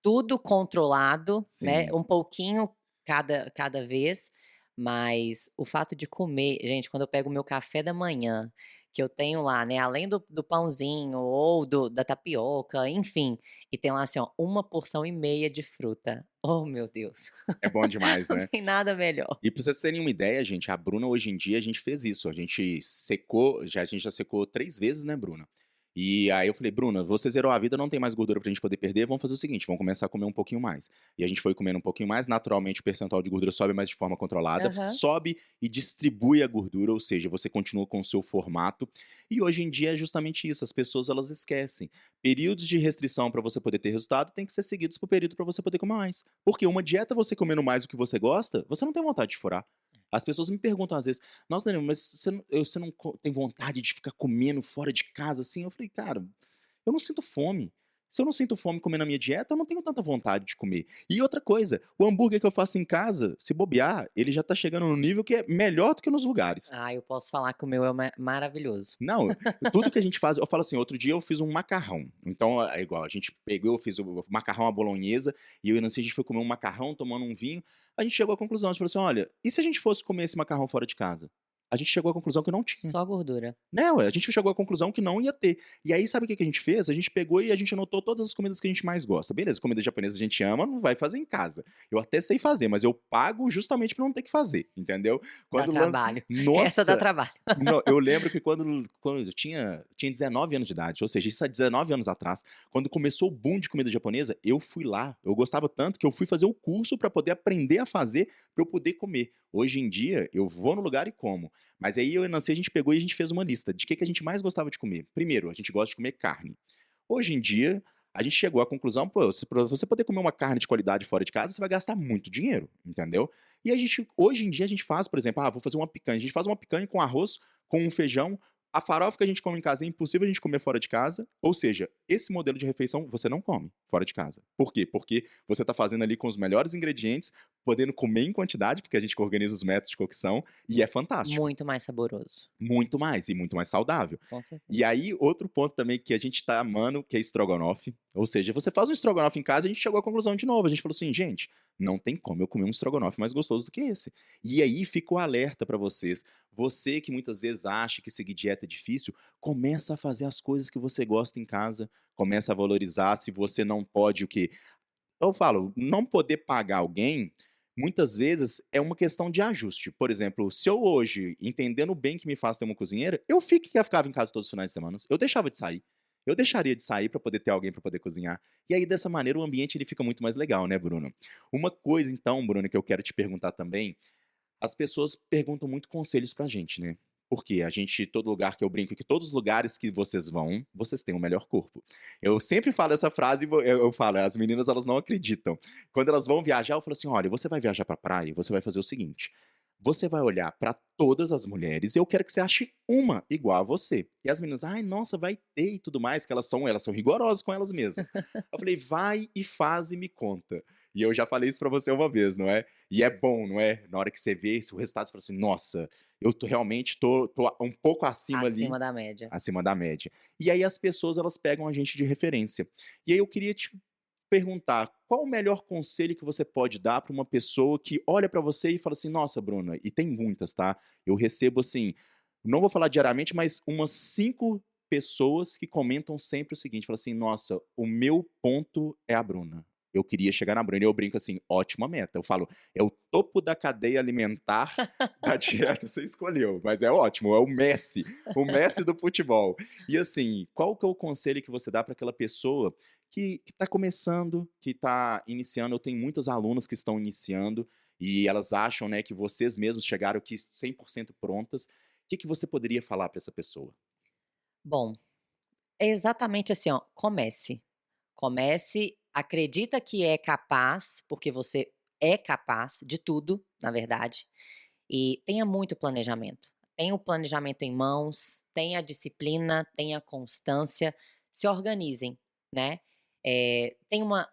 tudo controlado, né, Sim. um pouquinho cada vez, mas o fato de comer gente, quando eu pego o meu café da manhã, que eu tenho lá, né, além do pãozinho ou da tapioca, enfim, e tem lá, assim, ó, uma porção e meia de fruta. Oh, meu Deus, É bom demais, não né? tem nada melhor. E pra vocês terem uma ideia, gente, a Bruna hoje em dia a gente fez isso, a gente secou a gente já secou 3 vezes, né, Bruna. E aí eu falei: "Bruna, você zerou a vida, não tem mais gordura pra gente poder perder, vamos fazer o seguinte, vamos começar a comer um pouquinho mais". E a gente foi comendo um pouquinho mais, naturalmente o percentual de gordura sobe, mas de forma controlada, Aham. sobe e distribui a gordura, ou seja, você continua com o seu formato. E hoje em dia é justamente isso, as pessoas elas esquecem. Períodos de restrição pra você poder ter resultado tem que ser seguidos por período pra você poder comer mais. Porque uma dieta você comendo mais do que você gosta, você não tem vontade de furar. As pessoas me perguntam às vezes: "Nossa, Danilo, mas você não tem vontade de ficar comendo fora de casa, assim?" Eu falei: "Cara, eu não sinto fome. Se eu não sinto fome comendo a minha dieta, eu não tenho tanta vontade de comer". E outra coisa, o hambúrguer que eu faço em casa, se bobear, ele já tá chegando num nível que é melhor do que nos lugares. Ah, eu posso falar que o meu é maravilhoso. Não, tudo que a gente faz eu falo assim, outro dia eu fiz um macarrão, então é igual, a gente pegou, eu fiz o macarrão à bolonhesa, e eu e a Nancy a gente foi comer um macarrão, tomando um vinho, a gente chegou à conclusão, a gente falou assim: "Olha, e se a gente fosse comer esse macarrão fora de casa?". A gente chegou à conclusão que não tinha. Só gordura. Né, ué, a gente chegou à conclusão que não ia ter. E aí sabe o que que a gente fez? A gente pegou e a gente anotou todas as comidas que a gente mais gosta. Beleza, comida japonesa a gente ama, não vai fazer em casa. Eu até sei fazer, mas eu pago justamente pra não ter que fazer, entendeu? Dá Quando lança trabalho. Essa dá nossa, trabalho. no eu lembro que quando eu tinha 19 anos de idade, ou seja, isso há 19 anos atrás, quando começou o boom de comida japonesa, eu fui lá, eu gostava tanto que eu fui fazer o curso pra poder aprender a fazer, pra eu poder comer. Hoje em dia, eu vou no lugar e como. Mas aí eu e a Nancy, a gente pegou e a gente fez uma lista de que a gente mais gostava de comer. Primeiro, a gente gosta de comer carne. Hoje em dia, a gente chegou à conclusão, pô, se pra você poder comer uma carne de qualidade fora de casa, você vai gastar muito dinheiro, entendeu? E a gente hoje em dia a gente faz, por exemplo, vou fazer uma picanha, a gente faz uma picanha com arroz, com um feijão, a farofa que a gente come em casa é impossível a gente comer fora de casa, ou seja, esse modelo de refeição você não come fora de casa. Por quê? Porque você tá fazendo ali com os melhores ingredientes, podendo comer em quantidade, porque a gente organiza os métodos de cocção, e é fantástico. Muito mais saboroso, Muito mais, e muito mais saudável. com E certeza. aí, outro ponto também que a gente tá amando, que é estrogonofe. Ou seja, você faz um estrogonofe em casa, a gente chegou à conclusão de novo. A gente falou assim, gente, não tem como eu comer um estrogonofe mais gostoso do que esse. E aí fica o alerta pra vocês. Você que muitas vezes acha que seguir dieta é difícil, começa a fazer as coisas que você gosta em casa. Começa a valorizar se você não pode o quê? Eu falo, não poder pagar alguém, muitas vezes é uma questão de ajuste. Por exemplo, se eu hoje, entendendo o bem que me faz ter uma cozinheira, ficava em casa todos os finais de semana. Eu deixava de sair. Eu deixaria de sair para poder ter alguém para poder cozinhar. E aí, dessa maneira, o ambiente ele fica muito mais legal, né, Bruno? Uma coisa, então, Bruno, que eu quero te perguntar também, as pessoas perguntam muito conselhos pra gente, né. Porque a gente todo lugar que eu brinco que todos os lugares que vocês vão, vocês têm o melhor corpo. Eu sempre falo essa frase e eu falo, as meninas elas não acreditam. Quando elas vão viajar, eu falo assim: "Olha, você vai viajar pra praia, você vai fazer o seguinte, você vai olhar pra todas as mulheres e eu quero que você ache uma igual a você". E as meninas: "Ai, nossa, vai ter e tudo mais", que elas são rigorosas com elas mesmas. Eu falei: "Vai e faz e me conta". E eu já falei isso pra você uma vez, não é? E é bom, não é? Na hora que você vê o resultado, você fala assim: "Nossa, eu tô realmente tô um pouco acima ali, Acima da média. acima da média". E aí as pessoas elas pegam a gente de referência. E aí eu queria te perguntar, qual o melhor conselho que você pode dar pra uma pessoa que olha pra você e fala assim: "Nossa, Bruna", e tem muitas, tá? Eu recebo assim, não vou falar diariamente, mas umas 5 pessoas que comentam sempre o seguinte, fala assim: "Nossa, o meu ponto é a Bruna. Eu queria chegar na Bruna", e eu brinco assim: "Ótima meta". Eu falo: "É o topo da cadeia alimentar da dieta você escolheu, mas é ótimo, é o Messi do futebol". E assim, qual que é o conselho que você dá pra aquela pessoa que tá começando, que tá iniciando? Eu tenho muitas alunas que estão iniciando, e elas acham, né, que vocês mesmos chegaram aqui 100% prontas. Que você poderia falar pra essa pessoa? Bom, é exatamente assim, ó, comece. Comece, acredita que é capaz, porque você é capaz de tudo, na verdade, e tenha muito planejamento. Tenha o planejamento em mãos, tenha a disciplina, tenha a constância, se organizem, né. Tenha uma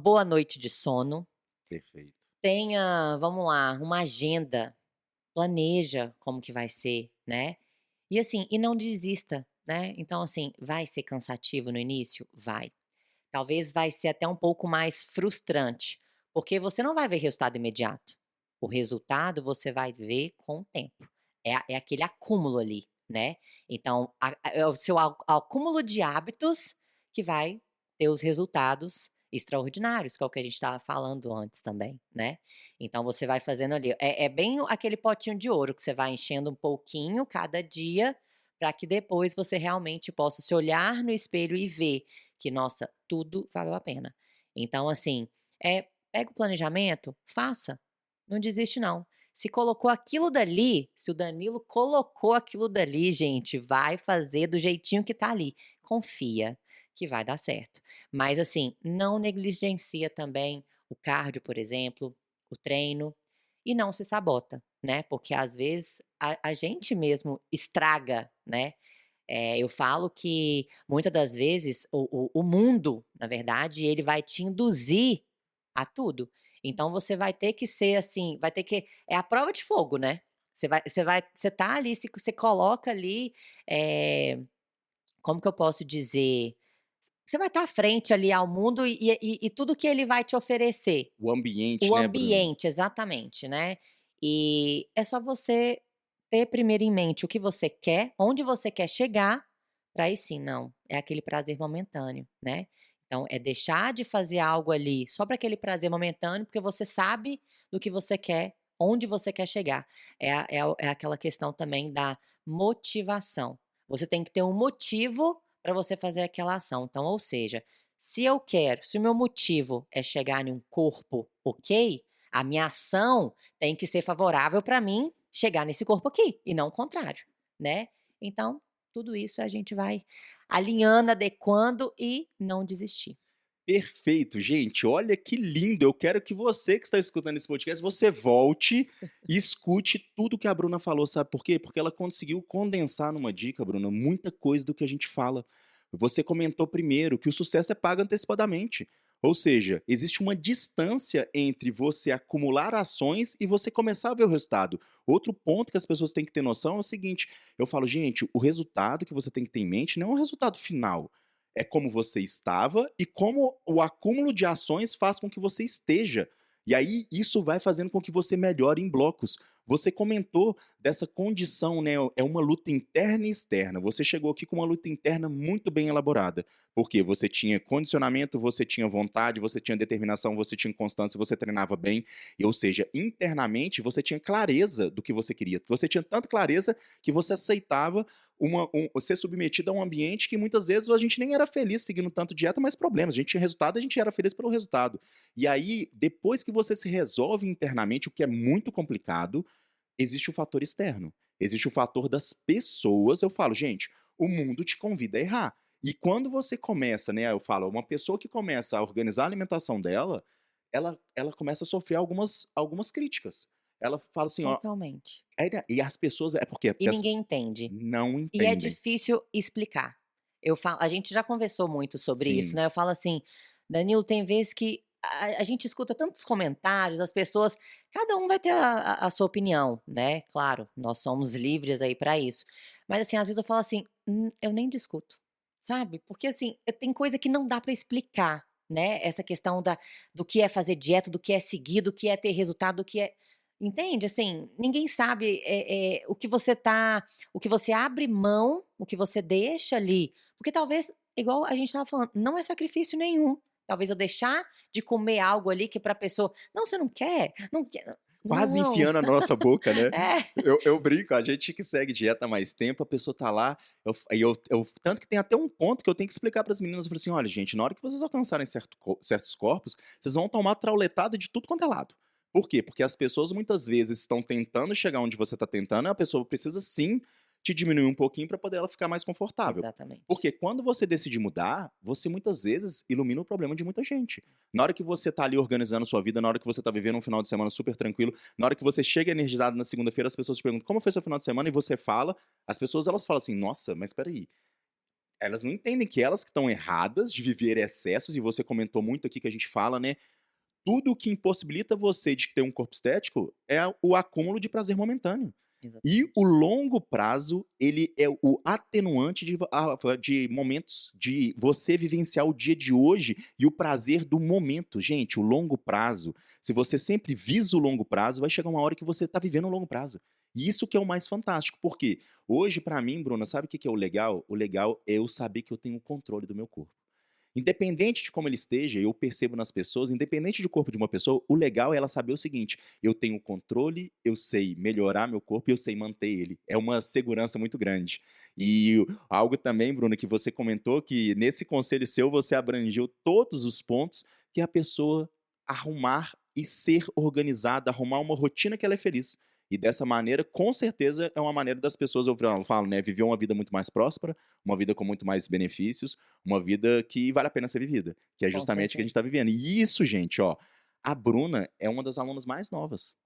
boa noite de sono, Perfeito. tenha, vamos lá, uma agenda, planeja como que vai ser, né. E assim, e não desista, né. Então assim, vai ser cansativo no início? Vai. Talvez vai ser até um pouco mais frustrante, porque você não vai ver resultado imediato. O resultado você vai ver com o tempo. É aquele acúmulo ali, né. Então é o seu acúmulo de hábitos que vai ter os resultados extraordinários, que é o que a gente estava falando antes também, né. Então você vai fazendo ali é bem aquele potinho de ouro que você vai enchendo um pouquinho cada dia, para que depois você realmente possa se olhar no espelho e ver que, nossa, tudo valeu a pena. Então, assim, pega o planejamento, faça, não desiste não. Se colocou aquilo dali, se o Danilo colocou aquilo dali, gente, vai fazer do jeitinho que tá ali. Confia que vai dar certo. Mas, assim, não negligencia também o cardio, por exemplo, o treino, e não se sabota, né? Porque às vezes a gente mesmo estraga, né? Eu falo que muitas das vezes o mundo, na verdade, ele vai te induzir a tudo. Então você vai ter que ser assim, vai ter que é a prova de fogo, né. Você tá ali, se você coloca ali, eh, como que eu posso dizer? Você vai estar à frente ali ao mundo e tudo que ele vai te oferecer. O ambiente, O né, Bruna? ambiente, exatamente, né. E é só você ter primeiro em mente o que você quer, onde você quer chegar, para aí sim, não, é aquele prazer momentâneo, né. Então é deixar de fazer algo ali só para aquele prazer momentâneo, porque você sabe do que você quer, onde você quer chegar. É aquela questão também da motivação. Você tem que ter um motivo para você fazer aquela ação. Então, ou seja, se o meu motivo é chegar em um corpo ok, a minha ação tem que ser favorável para mim chegar nesse corpo aqui, e não o contrário, né. Então, tudo isso a gente vai alinhando, adequando e não desistir. Perfeito, gente. Olha que lindo. Eu quero que você que está escutando esse podcast, você volte e escute tudo que a Bruna falou, sabe por quê? Porque ela conseguiu condensar numa dica, Bruna, muita coisa do que a gente fala. Você comentou primeiro que o sucesso é pago antecipadamente. Ou seja, existe uma distância entre você acumular ações e você começar a ver o resultado. Outro ponto que as pessoas têm que ter noção é o seguinte: eu falo, gente, o resultado que você tem que ter em mente não é o resultado final, é como você estava e como o acúmulo de ações faz com que você esteja. E aí isso vai fazendo com que você melhore em blocos. Você comentou dessa condição, né? É uma luta interna e externa. Você chegou aqui com uma luta interna muito bem elaborada. Porque você tinha condicionamento, você tinha vontade, você tinha determinação, você tinha constância, você treinava bem. E, ou seja, internamente você tinha clareza do que você queria. Você tinha tanta clareza que você aceitava ser submetido a um ambiente que muitas vezes a gente nem era feliz seguindo tanto dieta, mas problemas. A gente tinha resultado, a gente era feliz pelo resultado. E aí, depois que você se resolve internamente, o que é muito complicado, existe o fator externo. Existe o fator das pessoas. Eu falo, gente, o mundo te convida a errar. E quando você começa, né? Eu falo, uma pessoa que começa a organizar a alimentação dela, ela começa a sofrer algumas críticas. Ela fala assim, ó. Totalmente. E as pessoas. É porque E as ninguém entende. não E é entendem. difícil explicar. A gente já conversou muito sobre isso, Sim. né, eu falo assim: "Danilo, tem vezes que a gente escuta tantos comentários, as pessoas cada um vai ter a sua opinião, né, claro, nós somos livres aí para isso". Mas, assim, às vezes eu falo assim: eu nem discuto", sabe, porque, assim, tem coisa que não dá para explicar, né, essa questão do que é fazer dieta, do que é seguir, do que é ter resultado, do que é entende, assim, ninguém sabe, o que você abre mão, o que você deixa ali, porque talvez, igual a gente estava falando, não é sacrifício nenhum. Talvez eu deixar de comer algo ali que pra pessoa: "Não, você não quer? Não quer", Quase não. enfiando a nossa boca, né. É, Eu brinco, a gente que segue dieta há mais tempo, a pessoa tá lá, eu tanto que tem até um ponto que eu tenho que explicar para as meninas, eu falo assim: "Olha gente, na hora que vocês alcançarem certos corpos, vocês vão tomar trauletada de tudo quanto é lado". Por quê? Porque as pessoas muitas vezes estão tentando chegar onde você tá tentando, e a pessoa precisa sim te diminuir um pouquinho para poder ela ficar mais confortável. exatamente. Porque quando você decide mudar, você muitas vezes ilumina o problema de muita gente. Na hora que você tá ali organizando sua vida, na hora que você tá vivendo um final de semana super tranquilo, na hora que você chega energizado na segunda-feira, as pessoas te perguntam: "Como foi seu final de semana?" E você fala, as pessoas elas falam assim: "Nossa, mas espera aí". Elas não entendem que elas que estão erradas de viver excessos, e você comentou muito aqui que a gente fala, né, tudo que impossibilita você de ter um corpo estético é o acúmulo de prazer momentâneo. E Exatamente. o longo prazo, ele é o atenuante de momentos de você vivenciar o dia de hoje e o prazer do momento. Gente, o longo prazo, se você sempre visa o longo prazo, vai chegar uma hora que você está vivendo o longo prazo. E isso que é o mais fantástico, porque hoje, para mim, Bruna, sabe o que que é o legal? O legal é eu saber que eu tenho o controle do meu corpo. Independente de como ele esteja, eu percebo nas pessoas, independente do corpo de uma pessoa, o legal é ela saber o seguinte: eu tenho controle, eu sei melhorar meu corpo e eu sei manter ele. É uma segurança muito grande. E algo também, Bruno, que você comentou, que nesse conselho seu você abrangeu todos os pontos que é a pessoa arrumar e ser organizada, arrumar uma rotina que ela é feliz. E dessa maneira, com certeza, é uma maneira das pessoas, eu falo, né, viver uma vida muito mais próspera, uma vida com muito mais benefícios, uma vida que vale a pena ser vivida, que é Com justamente o que a gente certeza. está vivendo. E isso, gente, ó, a Bruna é uma das alunas mais novas,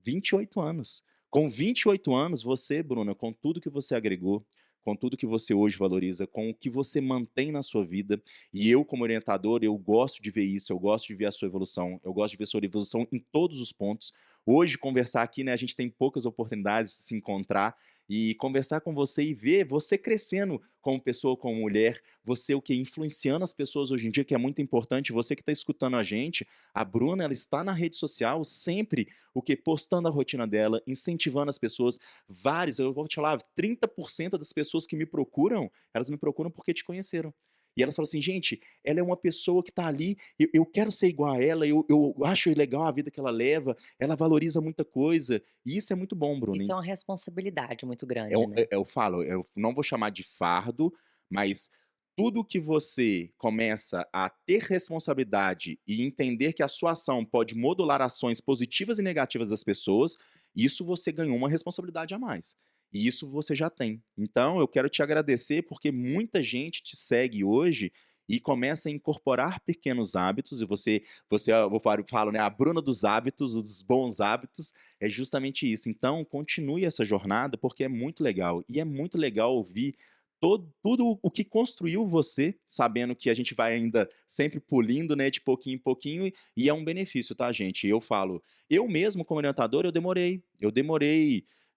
28 anos. Com 28 anos, você, Bruna, com tudo que você agregou, com tudo que você hoje valoriza, com o que você mantém na sua vida, e eu, como orientador, eu gosto de ver isso, eu gosto de ver a sua evolução, eu gosto de ver a sua evolução em todos os pontos. Hoje, conversar aqui, né, a gente tem poucas oportunidades de se encontrar, e conversar com você e ver você crescendo como pessoa, como mulher, você o que influenciando as pessoas hoje em dia, que é muito importante, você que está escutando a gente, a Bruna, ela está na rede social sempre o que postando a rotina dela, incentivando as pessoas. Vários, eu vou te falar, 30% das pessoas que me procuram, elas me procuram porque te conheceram. E elas falam assim, gente, ela é uma pessoa que está ali, eu quero ser igual a ela, eu acho legal a vida que ela leva, ela valoriza muita coisa. E isso é muito bom, Bruno. Isso é uma responsabilidade muito É grande, né. eu falo, eu não vou chamar de fardo, mas tudo que você começa a ter responsabilidade e entender que a sua ação pode modular ações positivas e negativas das pessoas, isso você ganhou uma responsabilidade a mais. E isso você já tem. Então eu quero te agradecer porque muita gente te segue hoje e começa a incorporar pequenos hábitos e você eu falo, né, a Bruna dos hábitos, os bons hábitos, é justamente isso. Então, continue essa jornada, porque é muito legal. E é muito legal ouvir tudo o que construiu você, sabendo que a gente vai ainda sempre pulindo, né, de pouquinho em pouquinho, e é um benefício, tá, gente? Eu falo, eu mesmo, como orientador, eu demorei,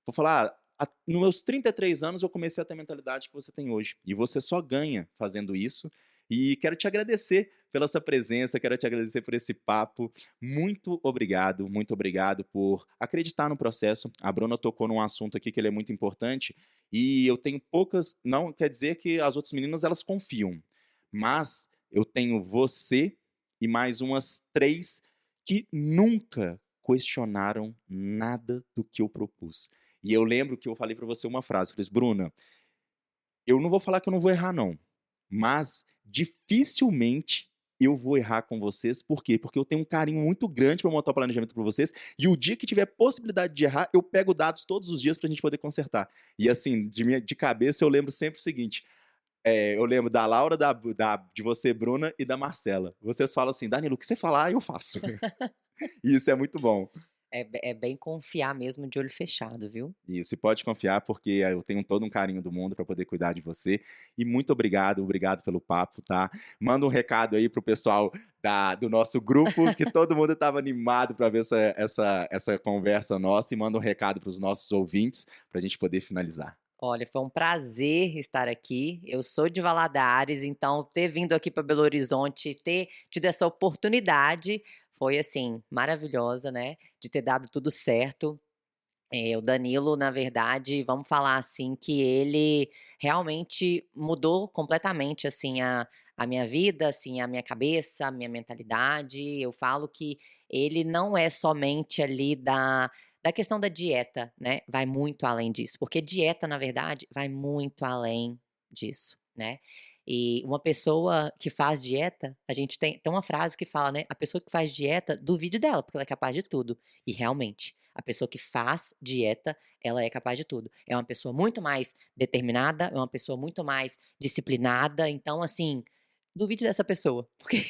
vou falar, nos meus 33 anos eu comecei a ter a mentalidade que você tem hoje. E você só ganha fazendo isso. E quero te agradecer pela sua presença, quero te agradecer por esse papo. Muito obrigado por acreditar no processo. A Bruna tocou num assunto aqui que ele é muito importante e eu tenho poucas, não quer dizer que as outras meninas elas confiam, mas eu tenho você e mais umas 3 que nunca questionaram nada do que eu propus. E eu lembro que eu falei para você uma frase, falei assim: "Bruna, eu não vou falar que eu não vou errar não, mas dificilmente eu vou errar com vocês, por quê? Porque eu tenho um carinho muito grande para montar o planejamento para vocês, e o dia que tiver possibilidade de errar, eu pego dados todos os dias para a gente poder consertar. E assim, de cabeça eu lembro sempre o seguinte, eu lembro da Laura, de você, Bruna, e da Marcela. Vocês falam assim: "Danilo, o que você falar, eu faço". E isso é muito bom. É bem confiar mesmo de olho fechado, viu. Isso, e pode confiar, porque eu tenho todo um carinho do mundo para poder cuidar de você. E muito obrigado, obrigado pelo papo, tá? Manda um recado aí pro pessoal do nosso grupo, que todo mundo estava animado para ver essa conversa nossa, e manda um recado para os nossos ouvintes, para a gente poder finalizar. Olha, foi um prazer estar aqui. Eu sou de Valadares, então ter vindo aqui para Belo Horizonte, ter tido essa oportunidade, foi, assim, maravilhosa, né, de ter dado tudo certo. O Danilo, na verdade, vamos falar assim, que ele realmente mudou completamente, assim, a minha vida, assim, a minha cabeça, a minha mentalidade. Eu falo que ele não é somente ali da questão da dieta, né, vai muito além disso, porque dieta, na verdade, vai muito além disso, né. E uma pessoa que faz dieta, a gente tem uma frase que fala, né: "A pessoa que faz dieta, duvide dela, porque ela é capaz de tudo". E realmente, a pessoa que faz dieta, ela é capaz de tudo. É uma pessoa muito mais determinada, é uma pessoa muito mais disciplinada, então assim, duvide dessa pessoa, porque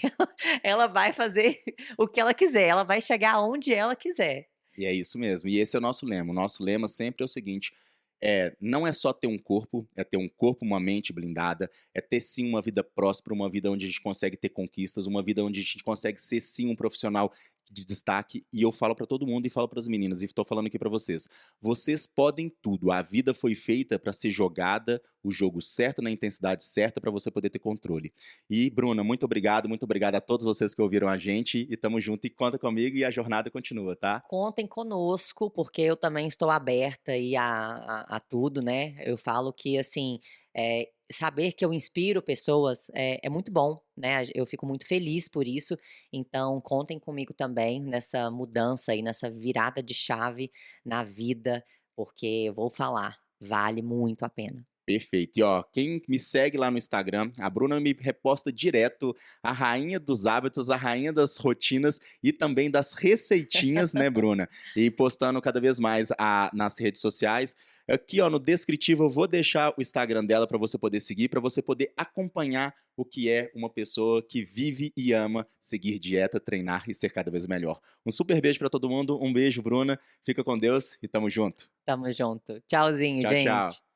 ela vai fazer o que ela quiser, ela vai chegar aonde ela quiser. E é isso mesmo. E esse é o nosso lema. O nosso lema sempre é o seguinte: não é só ter um corpo, é ter um corpo, uma mente blindada, é ter sim uma vida próspera, uma vida onde a gente consegue ter conquistas, uma vida onde a gente consegue ser sim um profissional de destaque e eu falo pra todo mundo e falo para as meninas e tô falando aqui pra vocês. Vocês podem tudo. A vida foi feita pra ser jogada, o jogo certo, na intensidade certa, pra você poder ter controle. E, Bruna, muito obrigado a todos vocês que ouviram a gente e tamo junto e conta comigo e a jornada continua, tá? Contem conosco, porque eu também estou aberta aí a tudo, né. Eu falo que, assim, saber que eu inspiro pessoas é muito bom, né, eu fico muito feliz por isso, então contem comigo também nessa mudança aí, nessa virada de chave na vida, porque eu vou falar, vale muito a pena. Perfeito. E ó, quem me segue lá no Instagram, a Bruna me reposta direto a rainha dos hábitos, a rainha das rotinas e também das receitinhas, né, Bruna? E postando cada vez mais nas redes sociais. Aqui, ó, no descritivo eu vou deixar o Instagram dela para você poder seguir, para você poder acompanhar o que é uma pessoa que vive e ama seguir dieta, treinar e ser cada vez melhor. Um super beijo para todo mundo, um beijo, Bruna. Fica com Deus e tamo junto. Tamo junto. Tchauzinho, Tchau, tchau. gente.